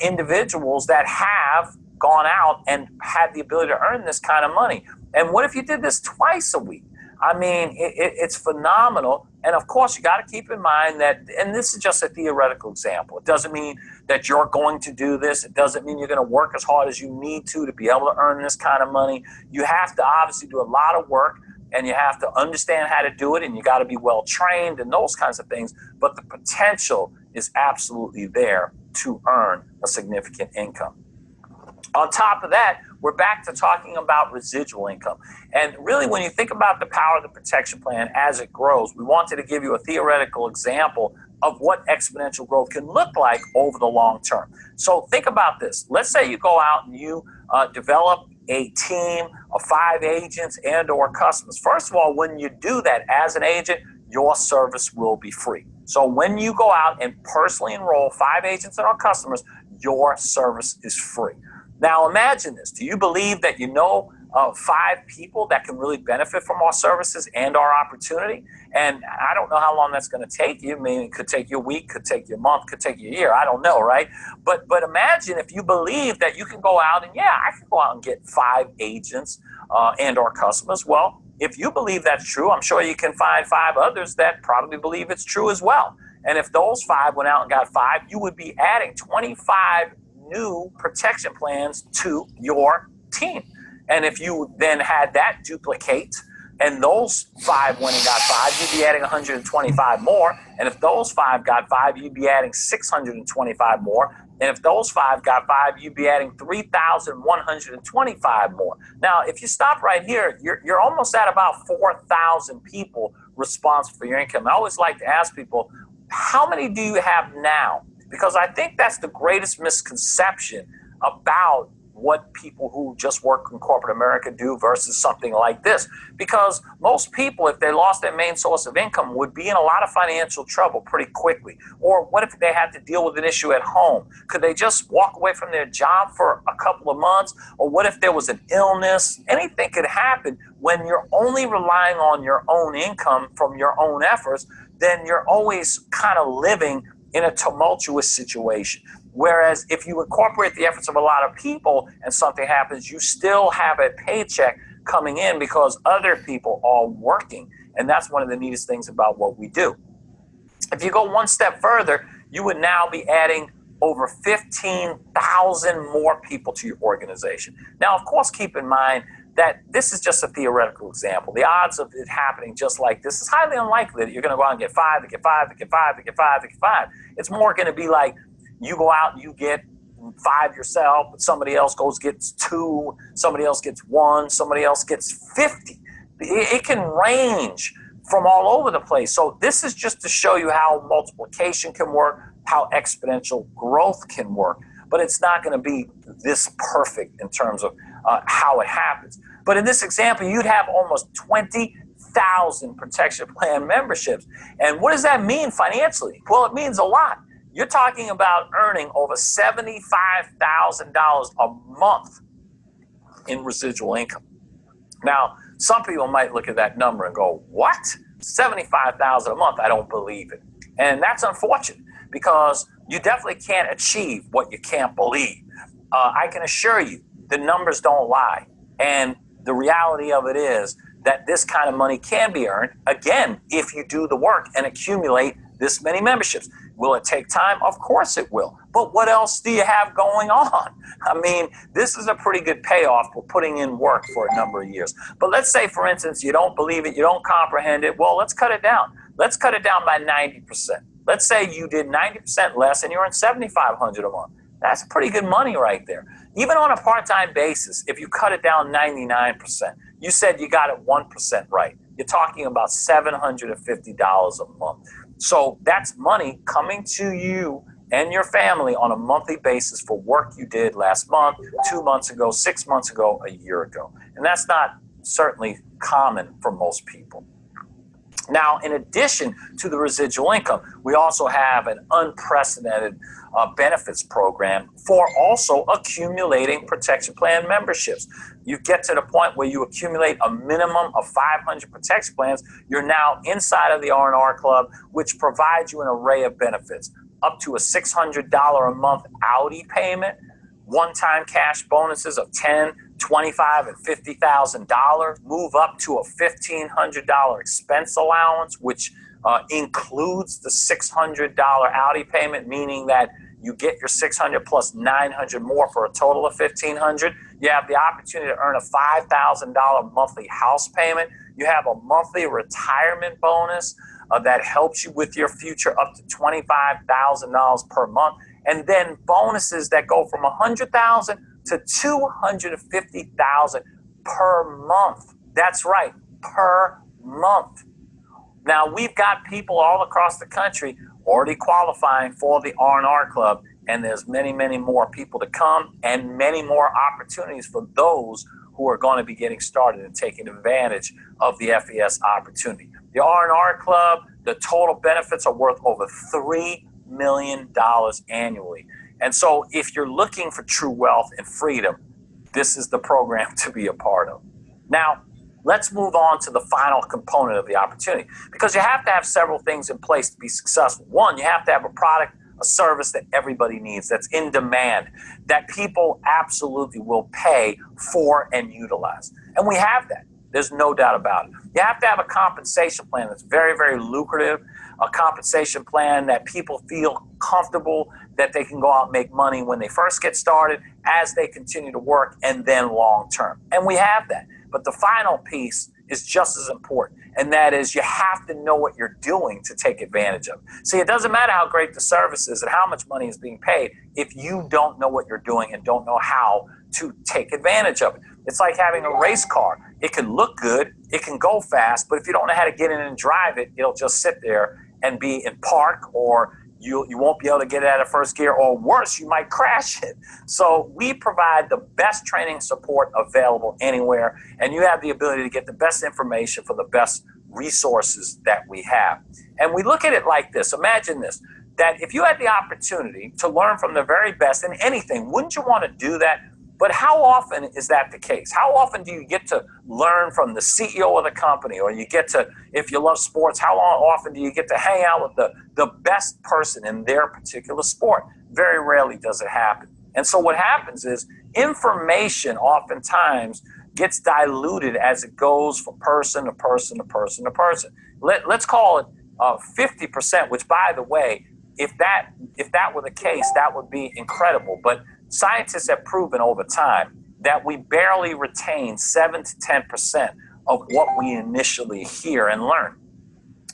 Speaker 4: individuals that have gone out and had the ability to earn this kind of money. And what if you did this twice a week? I mean, it's phenomenal. And of course, you got to keep in mind that, and this is just a theoretical example. It doesn't mean that you're going to do this. It doesn't mean you're going to work as hard as you need to be able to earn this kind of money. You have to obviously do a lot of work, and you have to understand how to do it, and you got to be well trained and those kinds of things. But the potential is absolutely there to earn a significant income. On top of that, we're back to talking about residual income. And really, when you think about the power of the protection plan as it grows, we wanted to give you a theoretical example of what exponential growth can look like over the long term. So think about this. Let's say you go out and you develop a team of 5 agents and or customers. First of all, when you do that as an agent, your service will be free. So when you go out and personally enroll 5 agents and our customers, your service is free. Now imagine this. Do you believe that you know 5 people that can really benefit from our services and our opportunity? And I don't know how long that's going to take you. I mean, it could take you a week, could take you a month, could take you a year. I don't know, right? But imagine if you believe that you can go out and, yeah, I can go out and get 5 agents and our customers. Well, if you believe that's true, I'm sure you can find 5 others that probably believe it's true as well. And if those 5 went out and got 5, you would be adding 25 new protection plans to your team. And if you then had that duplicate and those 5 went and got 5, you'd be adding 125 more. And if those 5 got 5, you'd be adding 625 more. And if those 5 got 5, you'd be adding 3,125 more. Now, if you stop right here, you're almost at about 4,000 people responsible for your income. I always like to ask people, how many do you have now? Because I think that's the greatest misconception about what people who just work in corporate America do versus something like this. Because most people, if they lost their main source of income, would be in a lot of financial trouble pretty quickly. Or what if they had to deal with an issue at home? Could they just walk away from their job for a couple of months? Or what if there was an illness? Anything could happen when you're only relying on your own income from your own efforts. Then you're always kind of living in a tumultuous situation. Whereas if you incorporate the efforts of a lot of people and something happens, you still have a paycheck coming in because other people are working. And that's one of the neatest things about what we do. If you go one step further, you would now be adding over 15,000 more people to your organization. Now, of course, keep in mind that this is just a theoretical example. The odds of it happening just like this is highly unlikely that you're going to go out and get 5, to get 5, to get 5, to get 5, to get 5. It's more going to be like you go out and you get 5 yourself, but somebody else gets 2, somebody else gets 1, somebody else gets 50. It can range from all over the place. So this is just to show you how multiplication can work, how exponential growth can work. But it's not going to be this perfect in terms of how it happens. But in this example, you'd have almost 20,000 protection plan memberships. And what does that mean financially? Well, it means a lot. You're talking about earning over $75,000 a month in residual income. Now, some people might look at that number and go, what? $75,000 a month? I don't believe it. And that's unfortunate because you definitely can't achieve what you can't believe. I can assure you the numbers don't lie. And the reality of it is that this kind of money can be earned, again, if you do the work and accumulate this many memberships. Will it take time? Of course it will. But what else do you have going on? I mean, this is a pretty good payoff for putting in work for a number of years. But let's say, for instance, you don't believe it, you don't comprehend it. Well, let's cut it down. Let's cut it down by 90%. Let's say you did 90% less and you're in $7,500 a month. That's pretty good money right there. Even on a part-time basis, if you cut it down 99%, you said you got it 1% right. You're talking about $750 a month. So that's money coming to you and your family on a monthly basis for work you did last month, 2 months ago, 6 months ago, a year ago. And that's not certainly common for most people. Now, in addition to the residual income, we also have an unprecedented benefits program for also accumulating protection plan memberships. You get to the point where you accumulate a minimum of 500 protection plans. You're now inside of the R&R Club, which provides you an array of benefits, up to a $600 a month Audi payment, one-time cash bonuses of $10,000, $25,000, and $50,000, move up to a $1,500 expense allowance, which includes the $600 Audi payment, meaning that you get your $600 plus $900 more for a total of $1,500. You have the opportunity to earn a $5,000 monthly house payment. You have a monthly retirement bonus that helps you with your future up to $25,000 per month. And then bonuses that go from $100,000 to $250,000 per month. That's right, per month. Now, we've got people all across the country already qualifying for the R&R Club, and there's many, many more people to come and many more opportunities for those who are going to be getting started and taking advantage of the FES opportunity. The R&R Club, the total benefits are worth over $3 million annually. And so if you're looking for true wealth and freedom, this is the program to be a part of. Now, let's move on to the final component of the opportunity, because you have to have several things in place to be successful. One, you have to have a product, a service that everybody needs, that's in demand, that people absolutely will pay for and utilize. And we have that. There's no doubt about it. You have to have a compensation plan that's very, very lucrative, a compensation plan that people feel comfortable that they can go out and make money when they first get started, as they continue to work, and then long term. And we have that. But the final piece is just as important, and that is you have to know what you're doing to take advantage of it. See, it doesn't matter how great the service is and how much money is being paid if you don't know what you're doing and don't know how to take advantage of it. It's like having a race car. It can look good, it can go fast, but if you don't know how to get in and drive it, it'll just sit there and be in park, or you won't be able to get it out of first gear, or worse, you might crash it. So we provide the best training support available anywhere, and you have the ability to get the best information for the best resources that we have. And we look at it like this. Imagine this, that if you had the opportunity to learn from the very best in anything, wouldn't you want to do that? But how often is that the case? How often do you get to learn from the CEO of the company, or you get to, if you love sports, how often do you get to hang out with the best person in their particular sport? Very rarely does it happen. And so what happens is information oftentimes gets diluted as it goes from person to person to person to person. Let's call it 50%, which, by the way, if that were the case, that would be incredible. But scientists have proven over time that we barely retain 7 to 10% of what we initially hear and learn.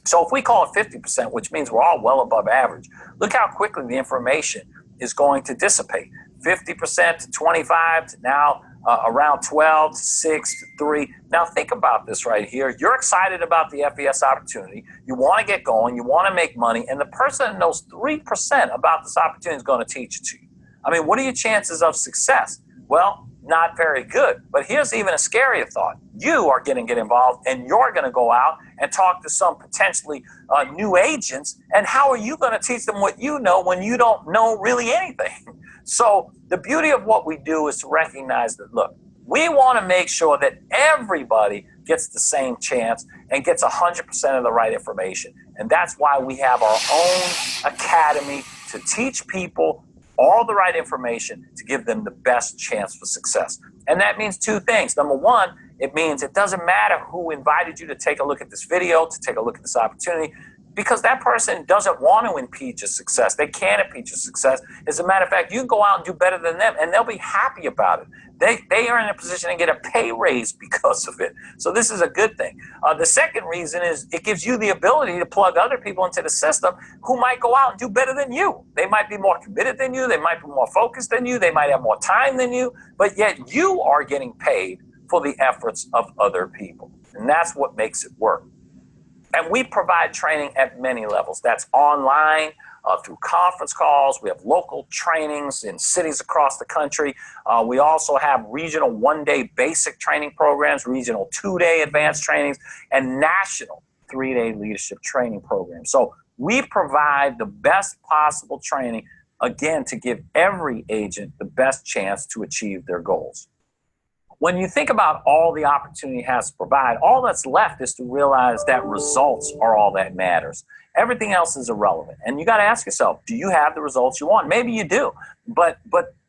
Speaker 4: So if we call it 50%, which means we're all well above average, look how quickly the information is going to dissipate. 50% to 25 to now around 12 to 6 to 3. Now think about this right here. You're excited about the FES opportunity. You want to get going. You want to make money. And the person that knows 3% about this opportunity is going to teach it to you. I mean, what are your chances of success? Well, not very good. But here's even a scarier thought. You are going to get involved, and you're going to go out and talk to some potentially new agents. And how are you going to teach them what you know when you don't know really anything? So the beauty of what we do is to recognize that, look, we want to make sure that everybody gets the same chance and gets 100% of the right information. And that's why we have our own academy to teach people all the right information to give them the best chance for success. And that means two things. Number one, it means it doesn't matter who invited you to take a look at this video, to take a look at this opportunity, because that person doesn't want to impede your success. They can't impede your success. As a matter of fact, you can go out and do better than them, and they'll be happy about it. They are in a position to get a pay raise because of it. So this is a good thing. The second reason is it gives you the ability to plug other people into the system who might go out and do better than you. They might be more committed than you. They might be more focused than you. They might have more time than you. But yet you are getting paid for the efforts of other people. And that's what makes it work. And we provide training at many levels. That's online, through conference calls. We have local trainings in cities across the country. We also have regional one-day basic training programs, regional two-day advanced trainings, and national three-day leadership training programs. So we provide the best possible training, again, to give every agent the best chance to achieve their goals. When you think about all the opportunity has to provide, all that's left is to realize that results are all that matters. Everything else is irrelevant. And you got to ask yourself, do you have the results you want? Maybe you do, but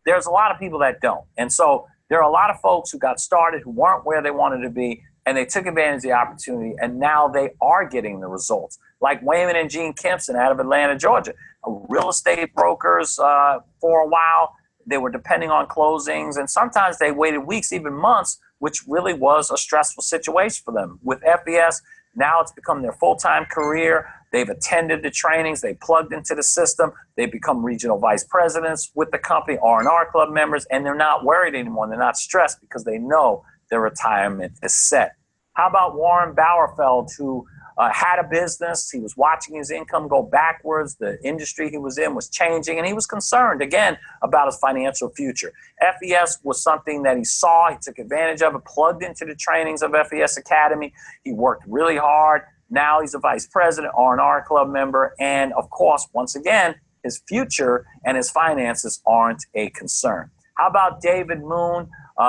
Speaker 4: there's a lot of people that don't. And so there are a lot of folks who got started who weren't where they wanted to be, and they took advantage of the opportunity, and now they are getting the results. Like Wayman and Gene Kempson out of Atlanta, Georgia, real estate brokers for a while. They were depending on closings, and sometimes they waited weeks, even months, which really was a stressful situation for them. With FES, now it's become their full-time career. They've attended the trainings. They plugged into the system. They've become regional vice presidents with the company, R&R club members, and they're not worried anymore. They're not stressed because they know their retirement is set. How about Warren Bauerfeld, who had a business? He was watching his income go backwards. The industry he was in was changing, and he was concerned, again, about his financial future. FES was something that he saw. He took advantage of it, plugged into the trainings of FES Academy. He worked really hard. Now he's a vice president, R&R club member, and, of course, once again, his future and his finances aren't a concern. How about David Moon?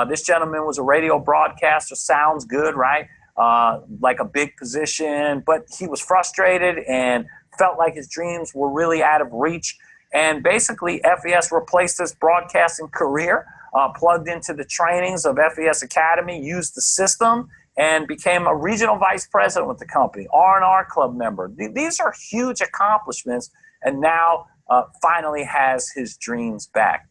Speaker 4: This gentleman was a radio broadcaster. Sounds good, right? Like a big position, but he was frustrated and felt like his dreams were really out of reach. And basically, FES replaced his broadcasting career, plugged into the trainings of FES Academy, used the system, and became a regional vice president with the company, R&R club member. These are huge accomplishments, and now finally has his dreams back.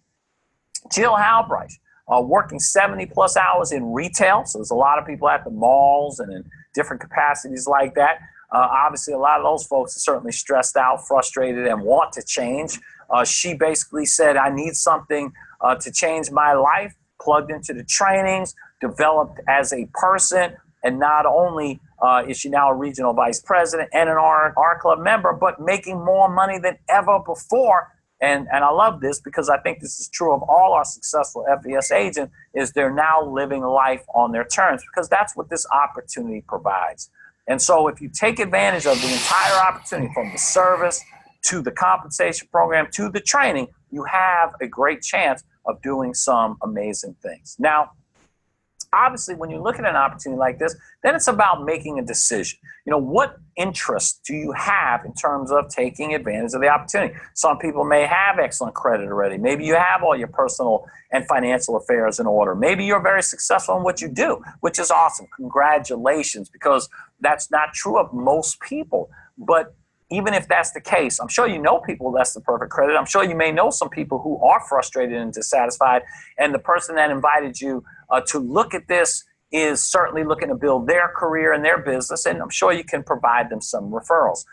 Speaker 4: Jill Halbright, working 70-plus hours in retail. So there's a lot of people at the malls and in different capacities like that. Obviously, a lot of those folks are certainly stressed out, frustrated, and want to change. She basically said, I need something to change my life, plugged into the trainings, developed as a person, And not only is she now a regional vice president and an R Club member, but making more money than ever before. And I love this because I think this is true of all our successful FES agents, is they're now living life on their terms, because that's what this opportunity provides. And so if you take advantage of the entire opportunity, from the service to the compensation program to the training, you have a great chance of doing some amazing things. Now, obviously, when you look at an opportunity like this, then it's about making a decision. You know, what interest do you have in terms of taking advantage of the opportunity? Some people may have excellent credit already. Maybe you have all your personal and financial affairs in order. Maybe you're very successful in what you do, which is awesome. Congratulations, because that's not true of most people. But even if that's the case, I'm sure you know people less than perfect credit. I'm sure you may know some people who are frustrated and dissatisfied, and the person that invited you to look at this is certainly looking to build their career and their business, and I'm sure you can provide them some referrals.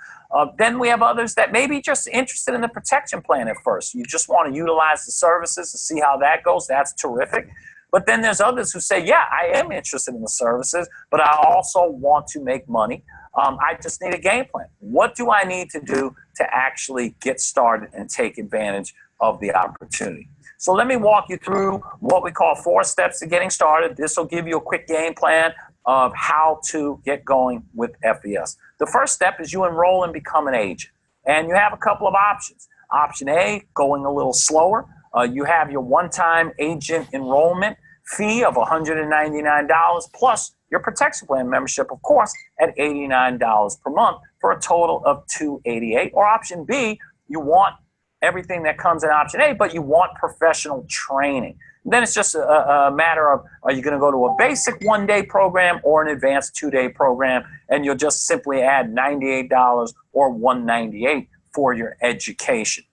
Speaker 4: Then we have others that may be just interested in the protection plan at first. You just want to utilize the services to see how that goes. That's terrific. But then there's others who say, yeah, I am interested in the services, but I also want to make money. I just need a game plan. What do I need to do to actually get started and take advantage of the opportunity? So let me walk you through what we call 4 steps to getting started. This will give you a quick game plan of how to get going with FES. The first step is you enroll and become an agent. And you have a couple of options. Option A, going a little slower. You have your one-time agent enrollment fee of $199 plus your protection plan membership, of course, at $89 per month for a total of $288. Or option B, you want everything that comes in option A, but you want professional training. Then it's just a matter of, are you going to go to a basic 1-day program or an advanced 2-day program, and you'll just simply add $98 or $198 for your education.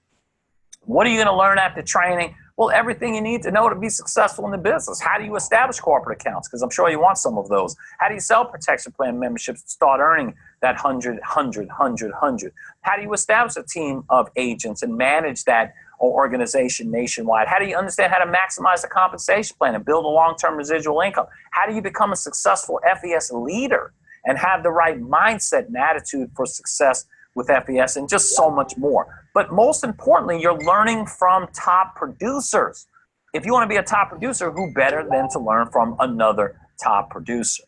Speaker 4: What are you going to learn at the training? Well, everything you need to know to be successful in the business. How do you establish corporate accounts? Because I'm sure you want some of those. How do you sell protection plan memberships to start earning that 100? How do you establish a team of agents and manage that organization nationwide? How do you understand how to maximize the compensation plan and build a long-term residual income? How do you become a successful FES leader and have the right mindset and attitude for success with FES, and just so much more? But most importantly, you're learning from top producers. If you want to be a top producer, who better than to learn from another top producer?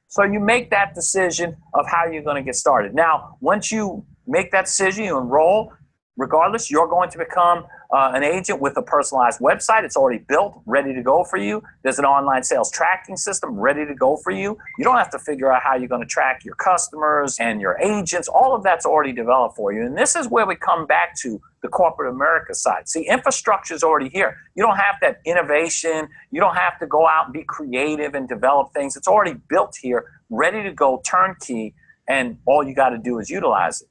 Speaker 4: So you make that decision of how you're going to get started. Now, once you make that decision, you enroll. Regardless, you're going to become an agent with a personalized website. It's already built, ready to go for you. There's an online sales tracking system ready to go for you. You don't have to figure out how you're going to track your customers and your agents. All of that's already developed for you. And this is where we come back to the corporate America side. See, infrastructure is already here. You don't have that innovation. You don't have to go out and be creative and develop things. It's already built here, ready to go, turnkey, and all you got to do is utilize it.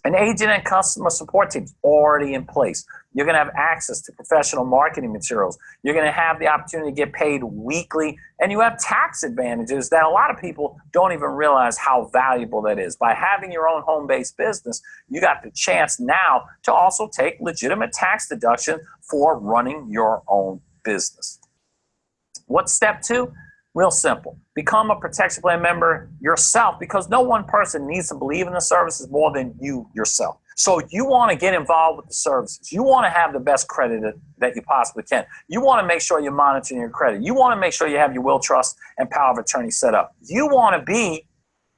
Speaker 4: An agent and customer support team is already in place. You're going to have access to professional marketing materials. You're going to have the opportunity to get paid weekly, and you have tax advantages that a lot of people don't even realize how valuable that is. By having your own home-based business, you got the chance now to also take legitimate tax deduction for running your own business. What's step 2? Real simple. Become a protection plan member yourself, because no one person needs to believe in the services more than you yourself. So you want to get involved with the services. You want to have the best credit that you possibly can. You want to make sure you're monitoring your credit. You want to make sure you have your will, trust, and power of attorney set up. You want to be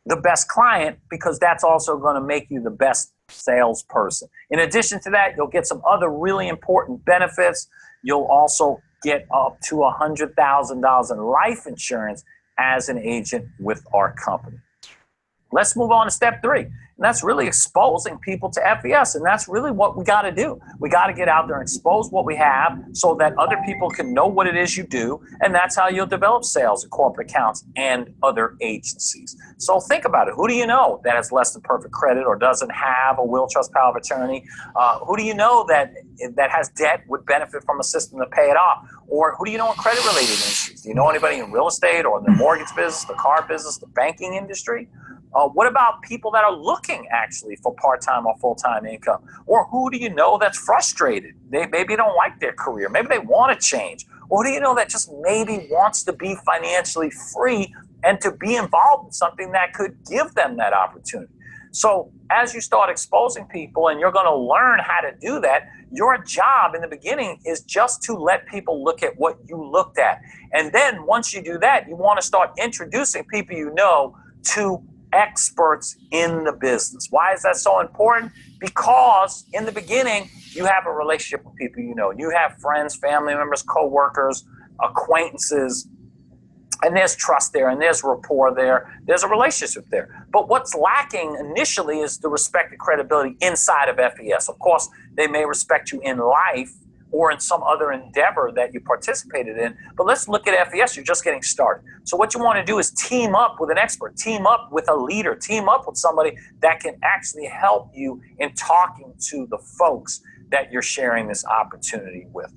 Speaker 4: the best client, because that's also going to make you the best salesperson. In addition to that, you'll get some other really important benefits. You'll also get up to $100,000 in life insurance as an agent with our company. Let's move on to step 3. And that's really exposing people to FES. And that's really what we got to do. We got to get out there and expose what we have so that other people can know what it is you do. And that's how you'll develop sales and corporate accounts and other agencies. So think about it. Who do you know that has less than perfect credit or doesn't have a will, trust, power of attorney? Who do you know that has debt, would benefit from a system to pay it off? Or who do you know in credit-related industries? Do you know anybody in real estate or the mortgage business, the car business, the banking industry? What about people that are looking actually for part-time or full-time income? Or who do you know that's frustrated? They maybe don't like their career. Maybe they want to change. Or who do you know that just maybe wants to be financially free and to be involved in something that could give them that opportunity. So as you start exposing people and you're going to learn how to do that, your job in the beginning is just to let people look at what you looked at. And then once you do that, you want to start introducing people you know to experts in the business. Why is that so important? Because in the beginning, you have a relationship with people you know. You have friends, family members, co-workers, acquaintances, and there's trust there, and there's rapport there. There's a relationship there. But what's lacking initially is the respect and credibility inside of FES. Of course, they may respect you in life or in some other endeavor that you participated in. But let's look at FES. You're just getting started. So what you want to do is team up with an expert, team up with a leader, team up with somebody that can actually help you in talking to the folks that you're sharing this opportunity with.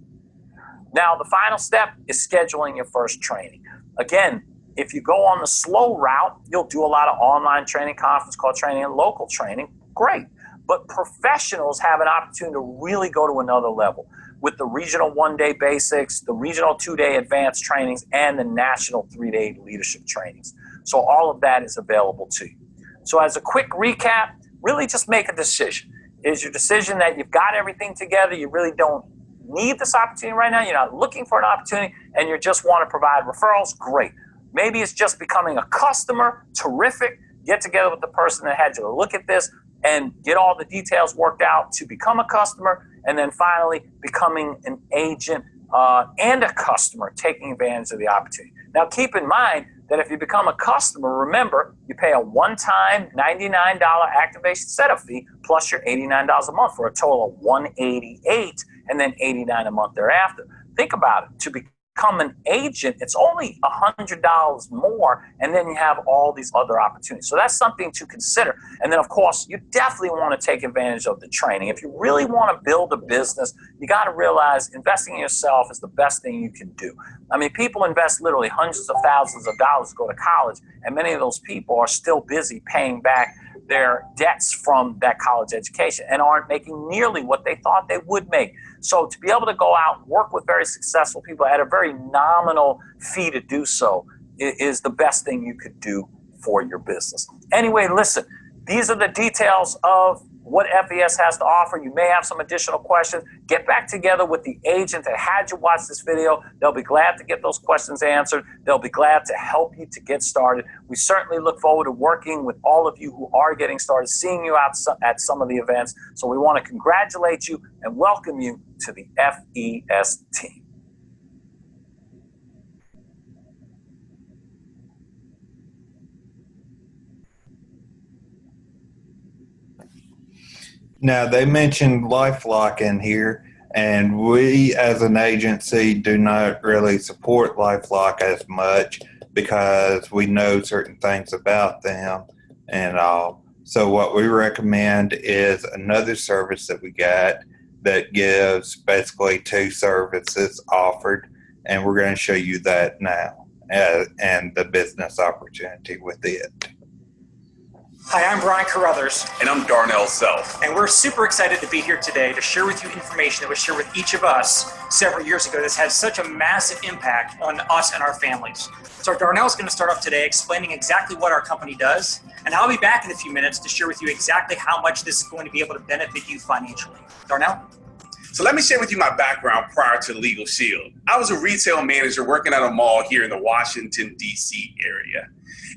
Speaker 4: Now, the final step is scheduling your first training. Again, if you go on the slow route, you'll do a lot of online training, conference call training, and local training. Great. But professionals have an opportunity to really go to another level with the regional one-day basics, the regional two-day advanced trainings, and the national three-day leadership trainings. So all of that is available to you. So as a quick recap, really just make a decision. Is your decision that you've got everything together, you really don't need this opportunity right now, you're not looking for an opportunity, and you just want to provide referrals? Great. Maybe it's just becoming a customer. Terrific. Get together with the person that had you look at this and get all the details worked out to become a customer, and then finally becoming an agent and a customer, taking advantage of the opportunity. Now keep in mind that if you become a customer, remember, you pay a one-time $99 activation setup fee plus your $89 a month for a total of $188, and then $89 a month thereafter. Think about it. To become an agent, it's only $100 more, and then you have all these other opportunities. So that's something to consider. And then, of course, you definitely want to take advantage of the training. If you really want to build a business, you got to realize investing in yourself is the best thing you can do. I mean, people invest literally hundreds of thousands of dollars to go to college, and many of those people are still busy paying back their debts from that college education and aren't making nearly what they thought they would make. So to be able to go out and work with very successful people at a very nominal fee to do so is the best thing you could do for your business. Anyway, listen, these are the details of what FES has to offer. You may have some additional questions. Get back together with the agent that had you watch this video. They'll be glad to get those questions answered. They'll be glad to help you to get started. We certainly look forward to working with all of you who are getting started, seeing you out at some of the events. So we want to congratulate you and welcome you to the FES team.
Speaker 1: Now, they mentioned LifeLock in here, and we as an agency do not really support LifeLock as much because we know certain things about them and all. So what we recommend is another service that we got that gives basically two services offered, and we're going to show you that now and the business opportunity with it.
Speaker 5: Hi, I'm Brian Carruthers.
Speaker 6: And I'm Darnell Self.
Speaker 5: And we're super excited to be here today to share with you information that was shared with each of us several years ago that's had such a massive impact on us and our families. So Darnell's going to start off today explaining exactly what our company does, and I'll be back in a few minutes to share with you exactly how much this is going to be able to benefit you financially. Darnell?
Speaker 6: So let me share with you my background prior to IDShield. I was a retail manager working at a mall here in the Washington, D.C. area.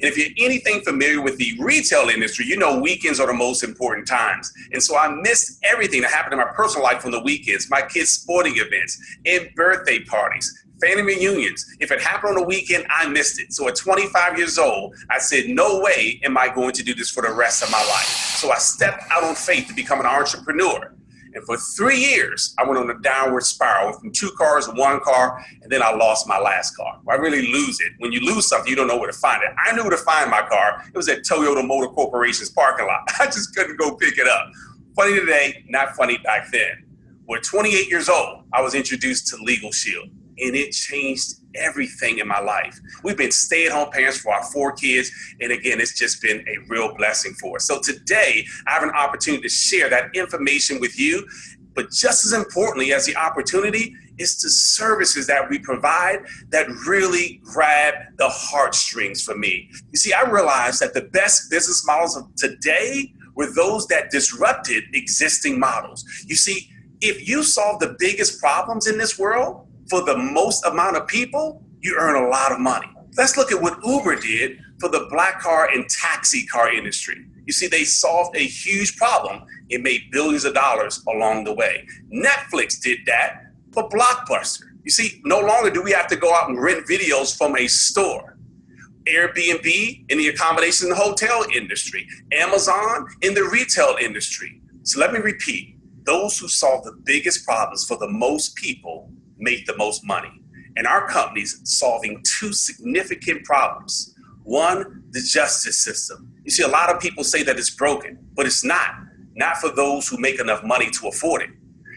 Speaker 6: And if you're anything familiar with the retail industry, you know weekends are the most important times. And so I missed everything that happened in my personal life on the weekends, my kids' sporting events and birthday parties, family reunions. If it happened on the weekend, I missed it. So at 25 years old, I said, no way am I going to do this for the rest of my life. So I stepped out on faith to become an entrepreneur. And for 3 years, I went on a downward spiral from 2 cars to 1 car, and then I lost my last car. I really lose it. When you lose something, you don't know where to find it. I knew where to find my car. It was at Toyota Motor Corporation's parking lot. I just couldn't go pick it up. Funny today, not funny back then. When 28 years old, I was introduced to IDShield, and it changed everything in my life. We've been stay-at-home parents for our 4 kids, and again, it's just been a real blessing for us. So today, I have an opportunity to share that information with you, but just as importantly as the opportunity It's the services that we provide that really grab the heartstrings for me. You see, I realized that the best business models of today were those that disrupted existing models. You see, if you solve the biggest problems in this world for the most amount of people, you earn a lot of money. Let's look at what Uber did for the black car and taxi car industry. You see, they solved a huge problem and made billions of dollars along the way. Netflix did that for Blockbuster. You see, no longer do we have to go out and rent videos from a store. Airbnb in the accommodation and hotel industry. Amazon in the retail industry. So let me repeat, those who solve the biggest problems for the most people make the most money. And our company's solving two significant problems. One, the justice system. You see, a lot of people say that it's broken, but it's not for those who make enough money to afford it.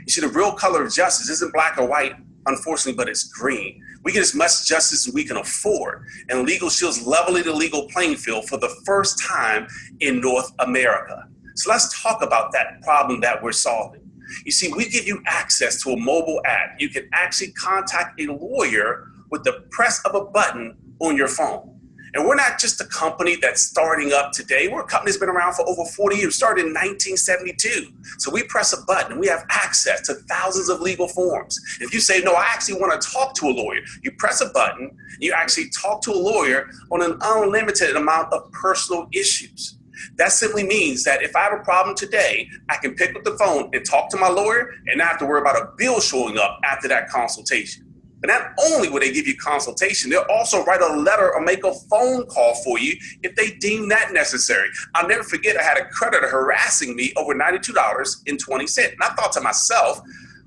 Speaker 6: You see, the real color of justice isn't black or white, unfortunately, but it's green. We get as much justice as we can afford, and Legal Shield's leveling the legal playing field for the first time in North America. So let's talk about that problem that we're solving. You see, we give you access to a mobile app. You can actually contact a lawyer with the press of a button on your phone. And we're not just a company that's starting up today. We're a company that's been around for over 40 years, started in 1972. So we press a button and we have access to thousands of legal forms. If you say, no, I actually want to talk to a lawyer, you press a button, you actually talk to a lawyer on an unlimited amount of personal issues. That simply means that if I have a problem today, I can pick up the phone and talk to my lawyer and not have to worry about a bill showing up after that consultation. But not only will they give you consultation, they'll also write a letter or make a phone call for you if they deem that necessary. I'll never forget, I had a creditor harassing me over $92.20. And I thought to myself,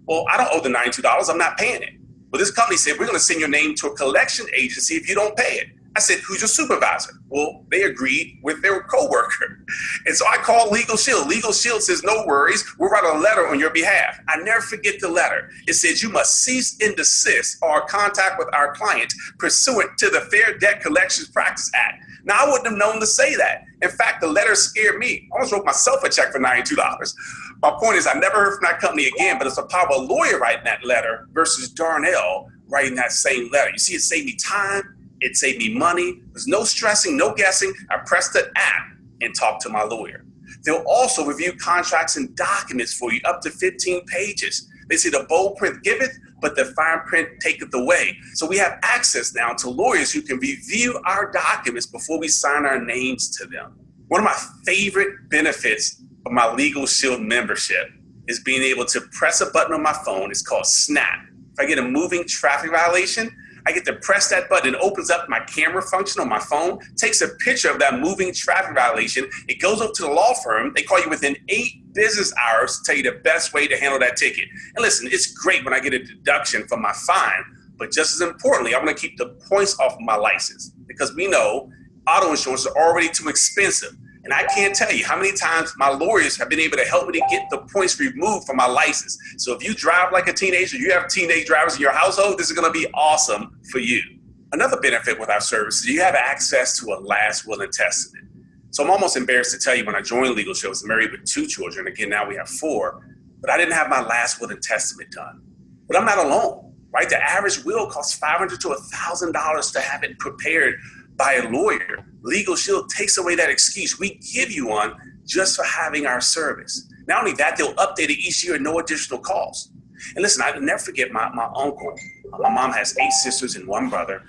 Speaker 6: well, I don't owe the $92, I'm not paying it. Well, this company said, we're gonna send your name to a collection agency if you don't pay it. I said, who's your supervisor? Well, they agreed with their coworker. And so I called Legal Shield. Legal Shield says, no worries, we'll write a letter on your behalf. I never forget the letter. It says, you must cease and desist our contact with our client pursuant to the Fair Debt Collections Practice Act. Now, I wouldn't have known to say that. In fact, the letter scared me. I almost wrote myself a check for $92. My point is, I never heard from that company again, but it's a power of a lawyer writing that letter versus Darnell writing that same letter. You see, it saved me time. It saved me money. There's no stressing, no guessing. I pressed the app and talked to my lawyer. They'll also review contracts and documents for you up to 15 pages. They say the bold print giveth, but the fine print taketh away. So we have access now to lawyers who can review our documents before we sign our names to them. One of my favorite benefits of my Legal Shield membership is being able to press a button on my phone. It's called Snap. If I get a moving traffic violation, I get to press that button. It opens up my camera function on my phone, takes a picture of that moving traffic violation. It goes up to the law firm. They call you within 8 business hours to tell you the best way to handle that ticket. And listen, it's great when I get a deduction from my fine, but just as importantly, I'm going to keep the points off of my license because we know auto insurance is already too expensive. And I can't tell you how many times my lawyers have been able to help me to get the points removed from my license. So if you drive like a teenager, you have teenage drivers in your household, this is going to be awesome for you. Another benefit with our services, you have access to a last will and testament. So I'm almost embarrassed to tell you when I joined Legal Shield, I was married with 2 children. Again, now we have 4, but I didn't have my last will and testament done. But I'm not alone, right? The average will costs $500 to $1,000 to have it prepared by a lawyer. Legal Shield takes away that excuse. We give you one just for having our service. Not only that, they'll update it each year at no additional cost. And listen, I'll never forget my uncle. My mom has 8 sisters and 1 brother.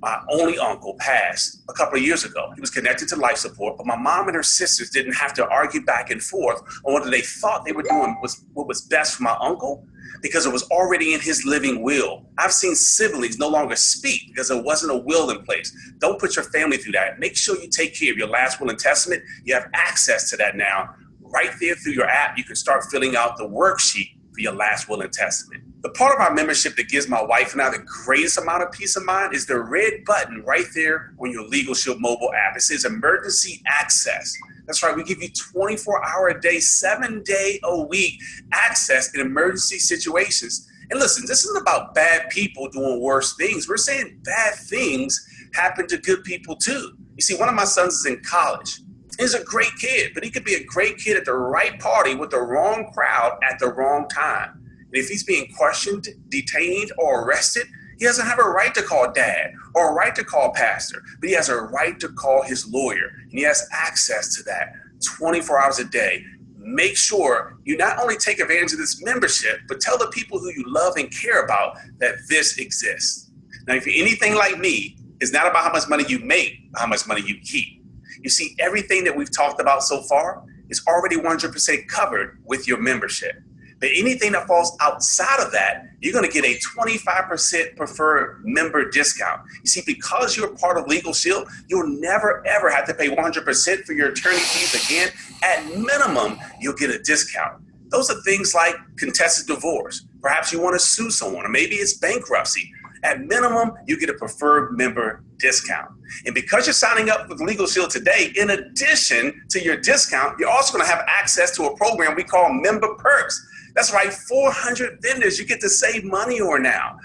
Speaker 6: My only uncle passed a couple of years ago. He was connected to life support, but my mom and her sisters didn't have to argue back and forth on whether they thought they were doing what was best for my uncle because it was already in his living will. I've seen siblings no longer speak because there wasn't a will in place. Don't put your family through that. Make sure you take care of your last will and testament. You have access to that now. Right there through your app, you can start filling out the worksheet for your last will and testament. The part of our membership that gives my wife and I the greatest amount of peace of mind is the red button right there on your Legal Shield mobile app. It says emergency access. That's right, we give you 24-hour a day, 7-day a week access in emergency situations. And listen, this isn't about bad people doing worse things. We're saying bad things happen to good people too. You see, one of my sons is in college. He's a great kid, but he could be a great kid at the right party with the wrong crowd at the wrong time. And if he's being questioned, detained, or arrested, he doesn't have a right to call dad or a right to call pastor, but he has a right to call his lawyer. And he has access to that 24 hours a day. Make sure you not only take advantage of this membership, but tell the people who you love and care about that this exists. Now, if you're anything like me, it's not about how much money you make, but how much money you keep. You see, everything that we've talked about so far is already 100% covered with your membership. But anything that falls outside of that, you're going to get a 25% preferred member discount. You see, because you're part of Legal Shield, you'll never, ever have to pay 100% for your attorney fees again. At minimum, you'll get a discount. Those are things like contested divorce. Perhaps you want to sue someone, or maybe it's bankruptcy. At minimum, you get a preferred member discount. And because you're signing up with Legal Shield today, in addition to your discount, you're also going to have access to a program we call Member Perks. That's right, 400 vendors you get to save money on now.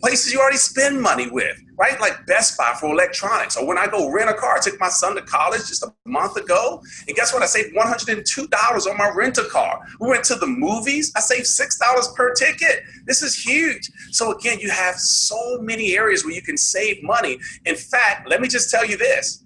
Speaker 6: Places you already spend money with, right? Like Best Buy for electronics. Or when I go rent a car, I took my son to college just a month ago. And guess what? I saved $102 on my rental car. We went to the movies. I saved $6 per ticket. This is huge. So again, you have so many areas where you can save money. In fact, let me just tell you this.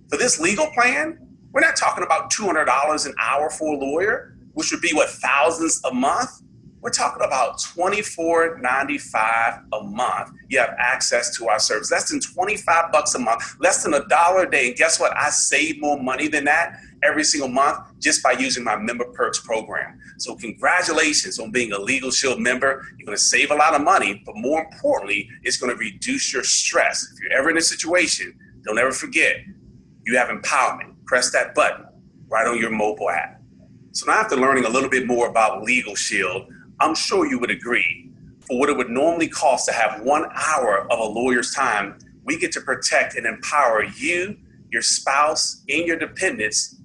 Speaker 6: For this legal plan, we're not talking about $200 an hour for a lawyer, which would be what, thousands a month? We're talking about $24.95 a month. You have access to our service. Less than $25 a month, less than $1 a day. And guess what? I save more money than that every single month just by using my Member Perks program. So congratulations on being a Legal Shield member. You're going to save a lot of money, but more importantly, it's going to reduce your stress. If you're ever in a situation, don't ever forget, you have empowerment. Press that button right on your mobile app. So now after learning a little bit more about Legal Shield, I'm sure you would agree, for what it would normally cost to have 1 hour of a lawyer's time, we get to protect and empower you, your spouse, and your dependents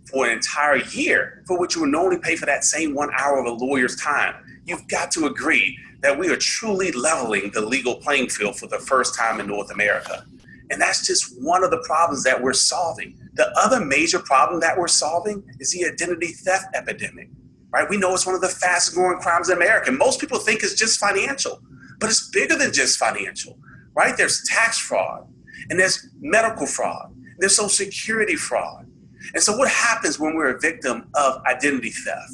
Speaker 6: for an entire year, for which you would normally pay for that same 1 hour of a lawyer's time. You've got to agree that we are truly leveling the legal playing field for the first time in North America. And that's just one of the problems that we're solving. The other major problem that we're solving is the identity theft epidemic. Right? We know it's one of the fastest growing crimes in America. Most people think it's just financial, but it's bigger than just financial, right? There's tax fraud, and there's medical fraud, and there's social security fraud. And so what happens when we're a victim of identity theft?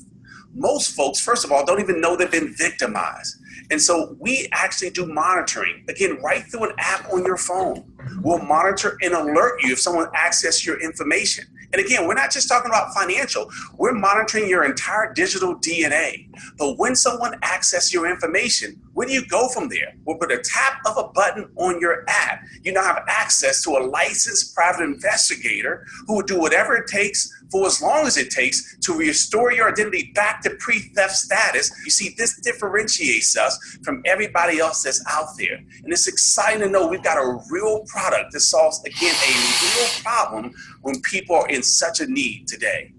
Speaker 6: Most folks, first of all, don't even know they've been victimized. And so we actually do monitoring, again, right through an app on your phone. We'll monitor and alert you if someone accesses your information. And again, we're not just talking about financial. We're monitoring your entire digital DNA. But when someone accesses your information, where do you go from there? Well, with a tap of a button on your app, you now have access to a licensed private investigator who will do whatever it takes for as long as it takes to restore your identity back to pre-theft status. You see, this differentiates us from everybody else that's out there. And it's exciting to know we've got a real product that solves, again, a real problem when people are in such a need today.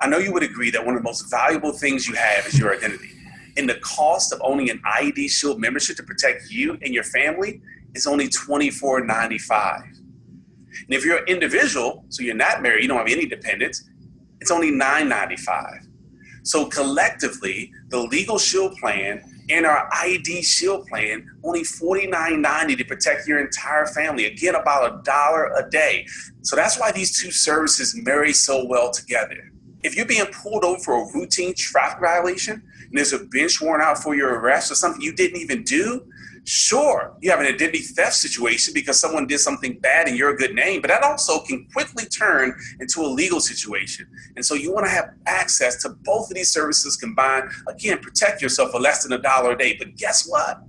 Speaker 6: I know you would agree that one of the most valuable things you have is your identity. And the cost of owning an IDShield membership to protect you and your family is only $24.95. And if you're an individual, so you're not married, you don't have any dependents, it's only $9.95. So collectively, the Legal Shield plan and our IDShield plan, only $49.90 to protect your entire family. Again, about $1 a day. So that's why these two services marry so well together. If you're being pulled over for a routine traffic violation and there's a bench warrant out for your arrest or something you didn't even do, sure, you have an identity theft situation because someone did something bad in your good name, but that also can quickly turn into a legal situation. And so you want to have access to both of these services combined. Again, protect yourself for less than $1 a day. But guess what?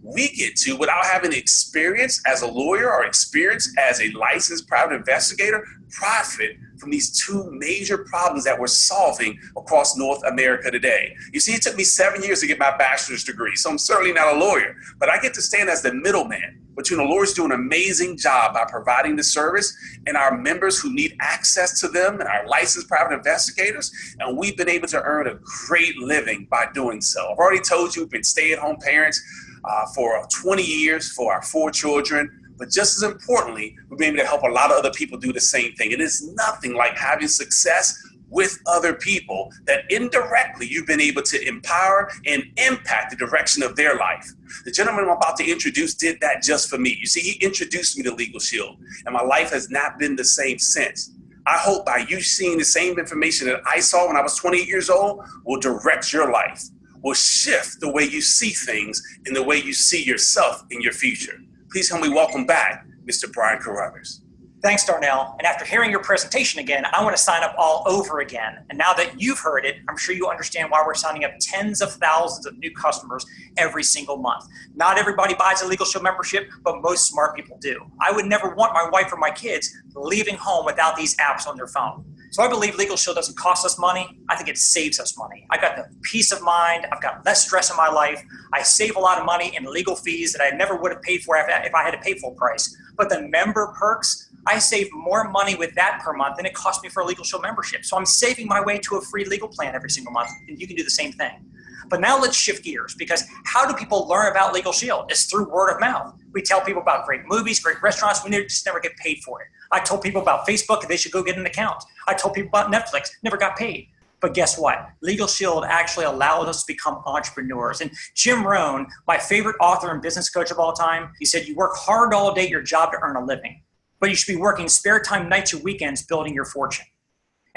Speaker 6: We get to, without having experience as a lawyer or experience as a licensed private investigator, profit from these two major problems that we're solving across North America today. You see, it took me 7 years to get my bachelor's degree, so I'm certainly not a lawyer, but I get to stand as the middleman between the lawyers doing an amazing job by providing the service and our members who need access to them and our licensed private investigators, and we've been able to earn a great living by doing so. I've already told you we've been stay-at-home parents for 20 years for our 4 children. But just as importantly, we've been able to help a lot of other people do the same thing. It is nothing like having success with other people that indirectly you've been able to empower and impact the direction of their life. The gentleman I'm about to introduce did that just for me. You see, he introduced me to Legal Shield, and my life has not been the same since. I hope by you seeing the same information that I saw when I was 28 years old will direct your life, will shift the way you see things and the way you see yourself in your future. Please help me welcome back Mr. Brian Carruthers.
Speaker 5: Thanks, Darnell. And after hearing your presentation again, I want to sign up all over again. And now that you've heard it, I'm sure you understand why we're signing up tens of thousands of new customers every single month. Not everybody buys a Legal Shield membership, but most smart people do. I would never want my wife or my kids leaving home without these apps on their phone. So I believe Legal Shield doesn't cost us money. I think it saves us money. I got the peace of mind. I've got less stress in my life. I save a lot of money in legal fees that I never would have paid for if I had to pay full price. But the member perks, I save more money with that per month than it cost me for a Legal Shield membership. So I'm saving my way to a free legal plan every single month, and you can do the same thing. But now let's shift gears, because how do people learn about Legal Shield? It's through word of mouth. We tell people about great movies, great restaurants. We just never get paid for it. I told people about Facebook and they should go get an account. I told people about Netflix, never got paid. But guess what? Legal Shield actually allowed us to become entrepreneurs. And Jim Rohn, my favorite author and business coach of all time, he said, you work hard all day at your job to earn a living, but you should be working spare time, nights or weekends, building your fortune.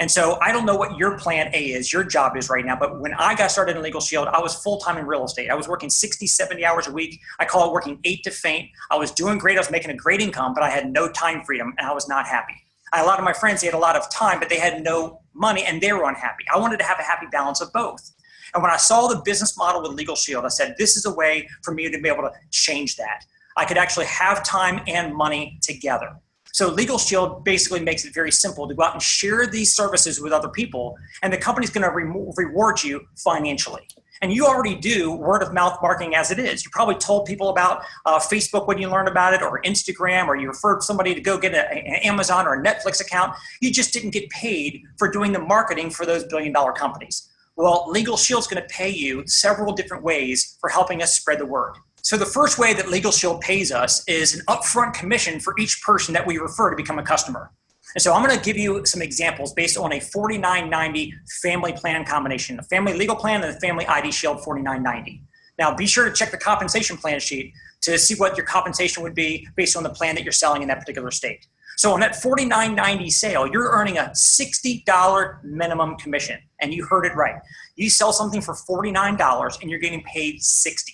Speaker 5: And so I don't know what your plan A is, your job is right now, but when I got started in Legal Shield, I was full-time in real estate. I was working 60, 70 hours a week. I call it working 8 to faint. I was doing great. I was making a great income, but I had no time freedom, and I was not happy. A lot of my friends, they had a lot of time, but they had no money, and they were unhappy. I wanted to have a happy balance of both. And when I saw the business model with Legal Shield, I said, this is a way for me to be able to change that. I could actually have time and money together. So Legal Shield basically makes it very simple to go out and share these services with other people, and the company's going to reward you financially. And you already do word of mouth marketing as it is. You probably told people about Facebook when you learned about it, or Instagram, or you referred somebody to go get an Amazon or a Netflix account. You just didn't get paid for doing the marketing for those billion-dollar companies. Well, Legal Shield's going to pay you several different ways for helping us spread the word. So the first way that Legal Shield pays us is an upfront commission for each person that we refer to become a customer. And so I'm going to give you some examples based on a $49.90 family plan combination, a family legal plan and a family IDShield $49.90. Now be sure to check the compensation plan sheet to see what your compensation would be based on the plan that you're selling in that particular state. So on that $49.90 sale, you're earning a $60 minimum commission. And you heard it right. You sell something for $49 and you're getting paid $60.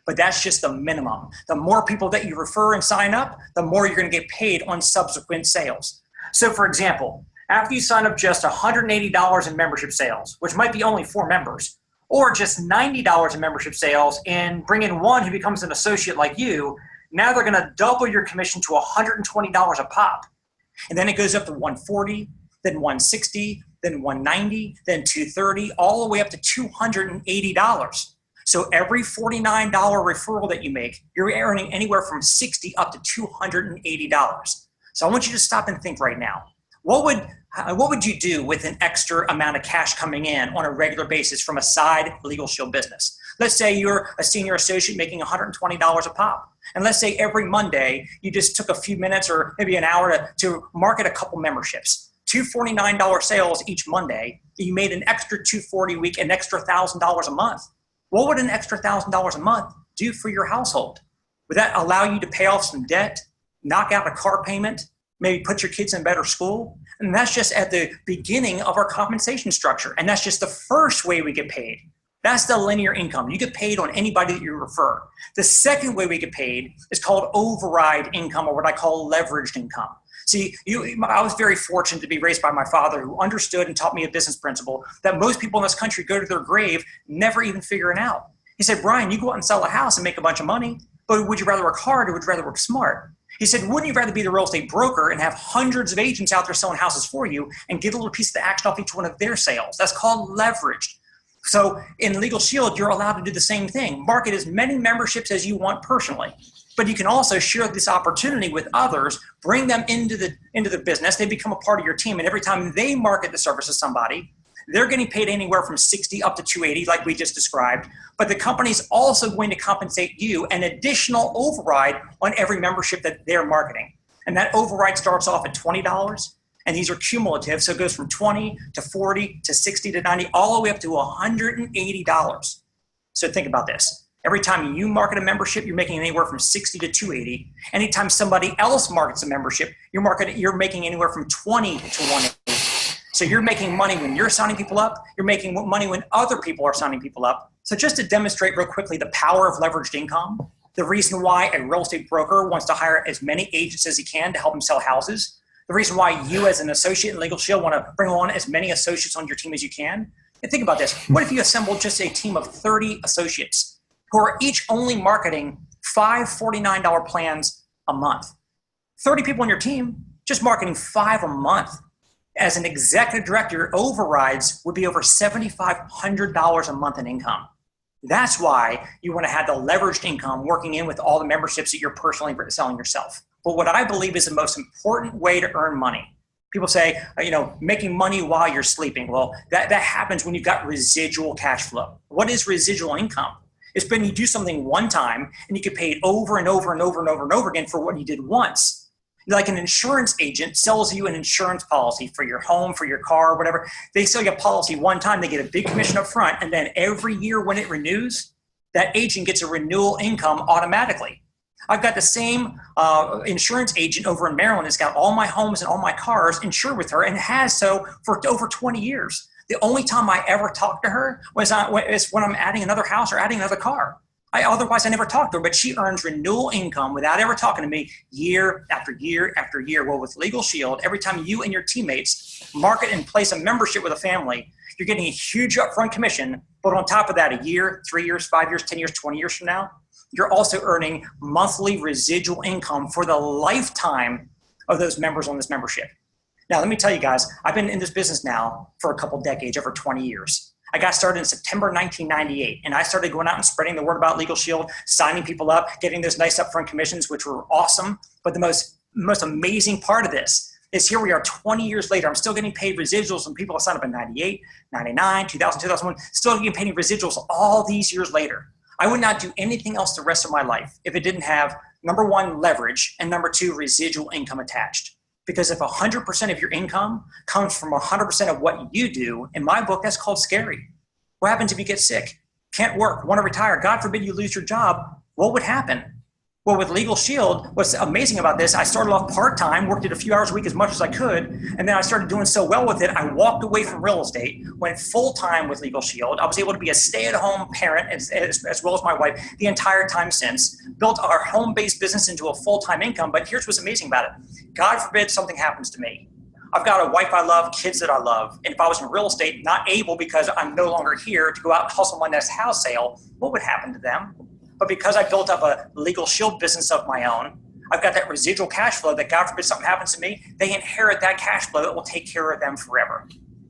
Speaker 5: But that's just the minimum. The more people that you refer and sign up, the more you're going to get paid on subsequent sales. So for example, after you sign up just $180 in membership sales, which might be only 4 members, or just $90 in membership sales and bring in one who becomes an associate like you, now they're going to double your commission to $120 a pop. And then it goes up to $140, then $160, then $190, then $230, all the way up to $280. So every $49 referral that you make, you're earning anywhere from $60 up to $280. So I want you to stop and think right now. What would you do with an extra amount of cash coming in on a regular basis from a side Legal Shield business? Let's say you're a senior associate making $120 a pop. And let's say every Monday, you just took a few minutes or maybe an hour to market a couple memberships. $249 sales each Monday. You made an extra $240 a week, an extra $1,000 a month. What would an extra $1,000 a month do for your household? Would that allow you to pay off some debt, knock out a car payment, maybe put your kids in better school? And that's just at the beginning of our compensation structure. And that's just the first way we get paid. That's the linear income. You get paid on anybody that you refer. The second way we get paid is called override income, or what I call leveraged income. See, I was very fortunate to be raised by my father, who understood and taught me a business principle that most people in this country go to their grave never even figuring out. He said, Brian, you go out and sell a house and make a bunch of money, but would you rather work hard or would you rather work smart? He said, wouldn't you rather be the real estate broker and have hundreds of agents out there selling houses for you and get a little piece of the action off each one of their sales? That's called leveraged. So in Legal Shield, you're allowed to do the same thing. Market as many memberships as you want personally. But you can also share this opportunity with others, bring them into the business. They become a part of your team. And every time they market the service to somebody, they're getting paid anywhere from $60 up to $280, like we just described. But the company's also going to compensate you an additional override on every membership that they're marketing. And that override starts off at $20. And these are cumulative. So it goes from 20 to 40 to 60 to 90, all the way up to $180. So think about this. Every time you market a membership, you're making anywhere from 60 to 280. Anytime somebody else markets a membership, you're making anywhere from 20 to 180. So you're making money when you're signing people up. You're making money when other people are signing people up. So just to demonstrate real quickly the power of leveraged income, the reason why a real estate broker wants to hire as many agents as he can to help him sell houses, the reason why you as an associate in Legal Shield want to bring on as many associates on your team as you can. And think about this. What if you assembled just a team of 30 associates who are each only marketing 5 $49 plans a month? 30 people on your team, just marketing 5 a month. As an executive director, your overrides would be over $7,500 a month in income. That's why you want to have the leveraged income working in with all the memberships that you're personally selling yourself. But what I believe is the most important way to earn money. People say, making money while you're sleeping. Well, that happens when you've got residual cash flow. What is residual income? It's when you do something one time and you get paid over and over and over and over and over again for what you did once. Like an insurance agent sells you an insurance policy for your home, for your car, whatever. They sell you a policy one time, they get a big commission up front, and then every year when it renews, that agent gets a renewal income automatically. I've got the same insurance agent over in Maryland that's got all my homes and all my cars insured with her and has so for over 20 years. The only time I ever talked to her is when I'm adding another house or adding another car. Otherwise, I never talked to her, but she earns renewal income without ever talking to me year after year after year. Well, with Legal Shield, every time you and your teammates market and place a membership with a family, you're getting a huge upfront commission. But on top of that, a year, 3 years, 5 years, 10 years, 20 years from now, you're also earning monthly residual income for the lifetime of those members on this membership. Now, let me tell you guys, I've been in this business now for a couple decades, over 20 years. I got started in September 1998, and I started going out and spreading the word about Legal Shield, signing people up, getting those nice upfront commissions, which were awesome. But the most amazing part of this is here we are 20 years later. I'm still getting paid residuals from people that signed up in 98, 99, 2000, 2001, still getting paid residuals all these years later. I would not do anything else the rest of my life if it didn't have, number one, leverage, and number two, residual income attached. Because if 100% of your income comes from 100% of what you do, in my book, that's called scary. What happens if you get sick, can't work, want to retire, God forbid you lose your job? What would happen? Well, with Legal Shield, what's amazing about this, I started off part-time, worked it a few hours a week as much as I could, and then I started doing so well with it, I walked away from real estate, went full-time with Legal Shield. I was able to be a stay-at-home parent as well as my wife the entire time since, built our home-based business into a full-time income, but here's what's amazing about it. God forbid something happens to me. I've got a wife I love, kids that I love, and if I was in real estate, not able because I'm no longer here to go out and hustle my next house sale, what would happen to them? But because I built up a Legal Shield business of my own, I've got that residual cash flow that God forbid something happens to me, they inherit that cash flow that will take care of them forever.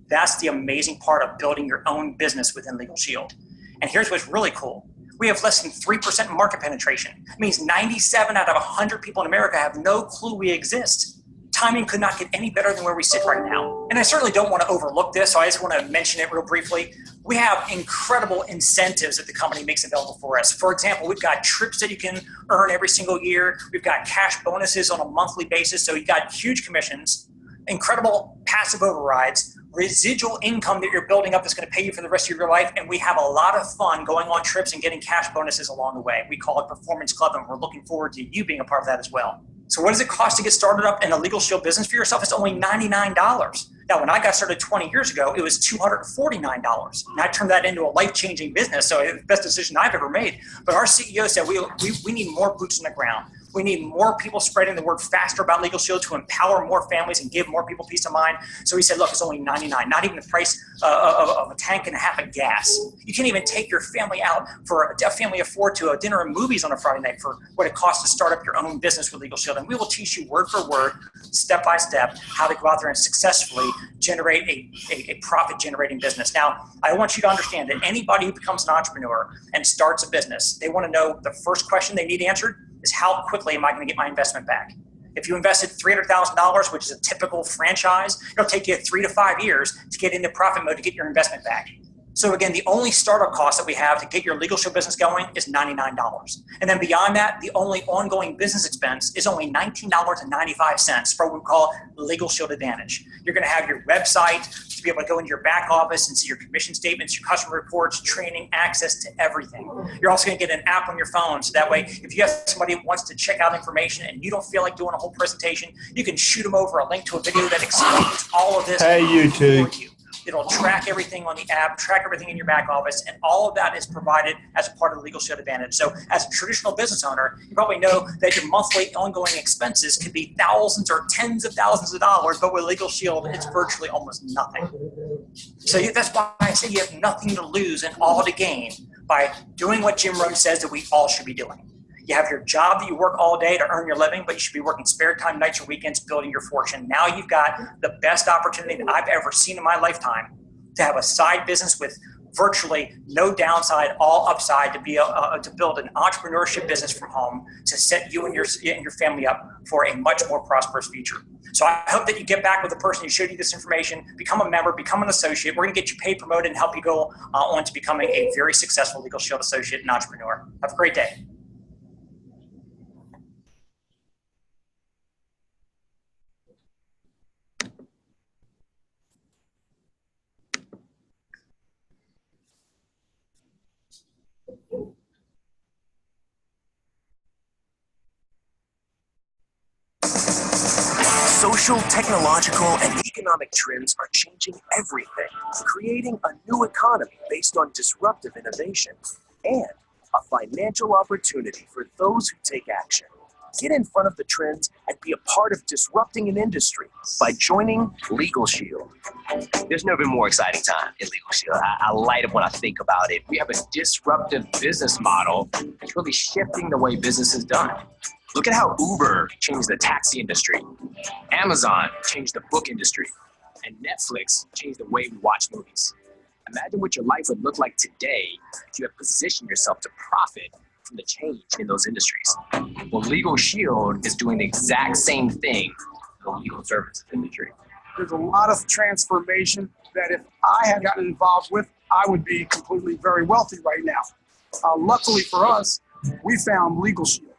Speaker 5: That's the amazing part of building your own business within Legal Shield. And here's what's really cool. We have less than 3% market penetration. It means 97 out of 100 people in America have no clue we exist. Timing could not get any better than where we sit right now. And I certainly don't want to overlook this, so I just want to mention it real briefly. We have incredible incentives that the company makes available for us. For example, we've got trips that you can earn every single year. We've got cash bonuses on a monthly basis, so you've got huge commissions, incredible passive overrides, residual income that you're building up that's going to pay you for the rest of your life, and we have a lot of fun going on trips and getting cash bonuses along the way. We call it Performance Club, and we're looking forward to you being a part of that as well. So what does it cost to get started up in a Legal Shield business for yourself? It's only $99. Now, when I got started 20 years ago, it was $249. And I turned that into a life-changing business, so it's the best decision I've ever made. But our CEO said we need more boots on the ground. We need more people spreading the word faster about Legal Shield to empower more families and give more people peace of mind. So he said, look, it's only $99, not even the price of a tank and a half of gas. You can't even take your family out for a family of four to a dinner and movies on a Friday night for what it costs to start up your own business with Legal Shield. And we will teach you word for word, step by step, how to go out there and successfully generate a profit-generating business. Now, I want you to understand that anybody who becomes an entrepreneur and starts a business, they want to know the first question they need answered is how quickly am I going to get my investment back? If you invested $300,000, which is a typical franchise, it'll take you 3 to 5 years to get into profit mode to get your investment back. So again, the only startup cost that we have to get your Legal Shield business going is $99. And then beyond that, the only ongoing business expense is only $19.95 for what we call Legal Shield Advantage. You're going to have your website to be able to go into your back office and see your commission statements, your customer reports, training, access to everything. You're also going to get an app on your phone. So that way, if you have somebody who wants to check out information and you don't feel like doing a whole presentation, you can shoot them over a link to a video that explains all of this.
Speaker 1: Hey, YouTube.
Speaker 5: For you. It'll track everything on the app, track everything in your back office, and all of that is provided as a part of the Legal Shield Advantage. So as a traditional business owner, you probably know that your monthly ongoing expenses could be thousands or tens of thousands of dollars, but with Legal Shield, it's virtually almost nothing. So that's why I say you have nothing to lose and all to gain by doing what Jim Rohn says that we all should be doing. You have your job that you work all day to earn your living, but you should be working spare time, nights or weekends, building your fortune. Now you've got the best opportunity that I've ever seen in my lifetime to have a side business with virtually no downside, all upside, to be to build an entrepreneurship business from home to set you and your family up for a much more prosperous future. So I hope that you get back with the person who showed you this information, become a member, become an associate. We're going to get you paid, promoted, and help you go on to becoming a very successful Legal Shield associate and entrepreneur. Have a great day.
Speaker 7: Social, technological, and economic trends are changing everything, creating a new economy based on disruptive innovation and a financial opportunity for those who take action. Get in front of the trends and be a part of disrupting an industry by joining Legal Shield.
Speaker 8: There's never been a more exciting time in Legal Shield. I light up when I think about it. We have a disruptive business model that's really shifting the way business is done. Look at how Uber changed the taxi industry, Amazon changed the book industry, and Netflix changed the way we watch movies. Imagine what your life would look like today if you had positioned yourself to profit from the change in those industries. Well, Legal Shield is doing the exact same thing in the legal services industry.
Speaker 9: There's a lot of transformation that if I had gotten involved with, I would be completely very wealthy right now. Luckily for us, we found Legal Shield.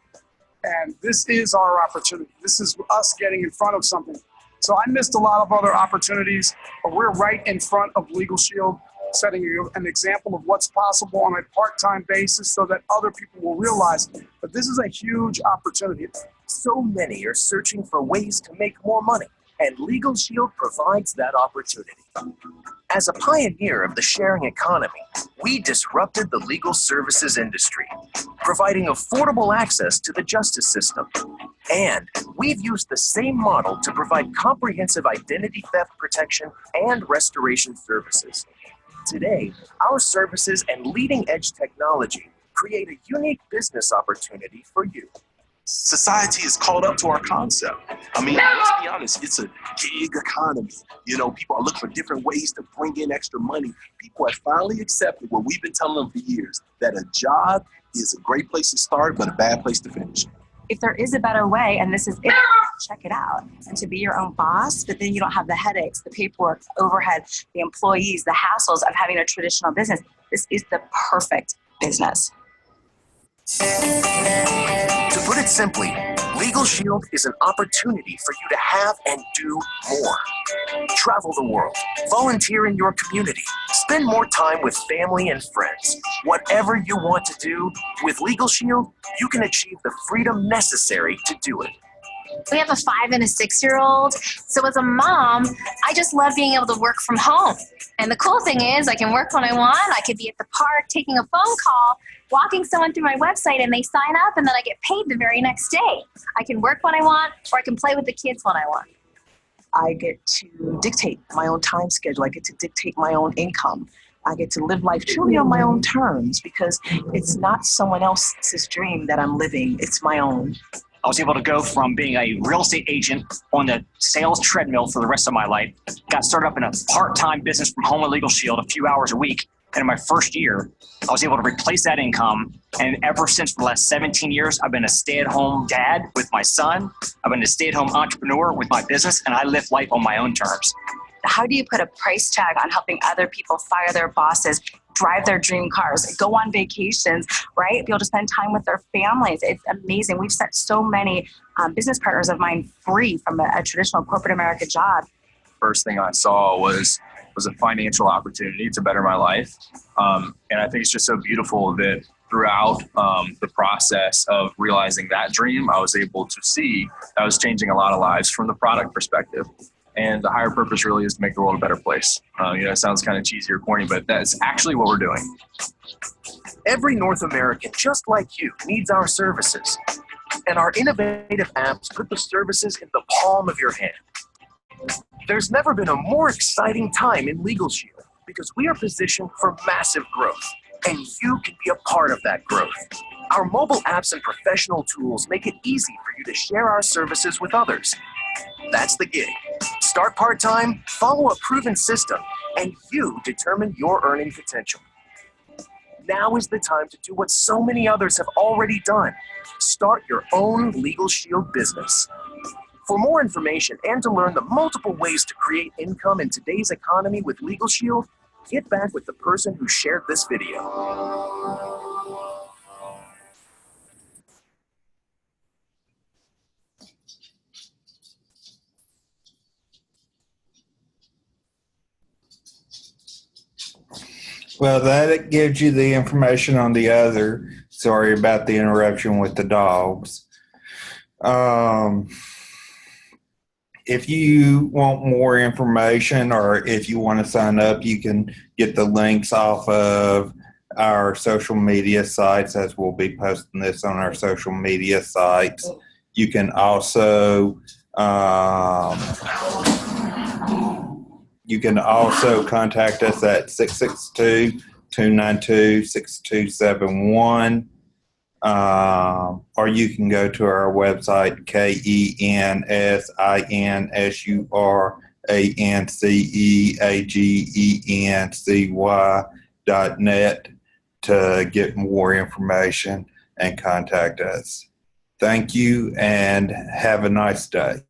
Speaker 9: And this is our opportunity. This is us getting in front of something. So I missed a lot of other opportunities, but we're right in front of Legal Shield, setting an example of what's possible on a part-time basis so that other people will realize that this is a huge opportunity.
Speaker 7: So many are searching for ways to make more money, and Legal Shield provides that opportunity. As a pioneer of the sharing economy, we disrupted the legal services industry, providing affordable access to the justice system. And we've used the same model to provide comprehensive identity theft protection and restoration services. Today, our services and leading-edge technology create a unique business opportunity for you.
Speaker 6: Society is caught up to our concept. I mean, let's be honest, it's a gig economy. You know, people are looking for different ways to bring in extra money. People have finally accepted what we've been telling them for years, that a job is a great place to start, but a bad place to finish.
Speaker 10: If there is a better way, and this is it, check it out. And to be your own boss, but then you don't have the headaches, the paperwork, the overhead, the employees, the hassles of having a traditional business. This is the perfect business.
Speaker 7: To put it simply, Legal Shield is an opportunity for you to have and do more. Travel the world, volunteer in your community, spend more time with family and friends. Whatever you want to do, with Legal Shield, you can achieve the freedom necessary to do it.
Speaker 11: We have a 5 and a 6-year-old. So as a mom, I just love being able to work from home. And the cool thing is I can work when I want. I could be at the park taking a phone call, walking someone through my website, and they sign up, and then I get paid the very next day. I can work when I want, or I can play with the kids when I want.
Speaker 10: I get to dictate my own time schedule. I get to dictate my own income. I get to live life truly on my own terms because it's not someone else's dream that I'm living. It's my own.
Speaker 12: I was able to go from being a real estate agent on the sales treadmill for the rest of my life, got started up in a part-time business from home with Legal Shield, a few hours a week. And in my first year, I was able to replace that income. And ever since for the last 17 years, I've been a stay-at-home dad with my son. I've been a stay-at-home entrepreneur with my business, and I live life on my own terms.
Speaker 10: how do you put a price tag on helping other people fire their bosses, drive their dream cars, go on vacations, right? Be able to spend time with their families. It's amazing. We've set so many business partners of mine free from a traditional corporate America job.
Speaker 13: First thing I saw was a financial opportunity to better my life. And I think it's just so beautiful that throughout the process of realizing that dream, I was able to see that I was changing a lot of lives from the product perspective. And the higher purpose really is to make the world a better place. It sounds kind of cheesy or corny, but that's actually what we're doing.
Speaker 7: Every North American, just like you, needs our services. And our innovative apps put the services in the palm of your hand. There's never been a more exciting time in Legal Shield because we are positioned for massive growth, and you can be a part of that growth. Our mobile apps and professional tools make it easy for you to share our services with others. That's the gig. Start part-time, follow a proven system, and you determine your earning potential. Now is the time to do what so many others have already done. Start your own Legal Shield business. For more information and to learn the multiple ways to create income in today's economy with Legal Shield, get back with the person who shared this video.
Speaker 1: Well, that gives you the information on the other. Sorry about the interruption with the dogs. If you want more information or if you want to sign up, you can get the links off of our social media sites, as we'll be posting this on our social media sites. You can also contact us at 662-292-6271. Or you can go to our website, kensinsuranceagency.net to get more information and contact us. Thank you and have a nice day.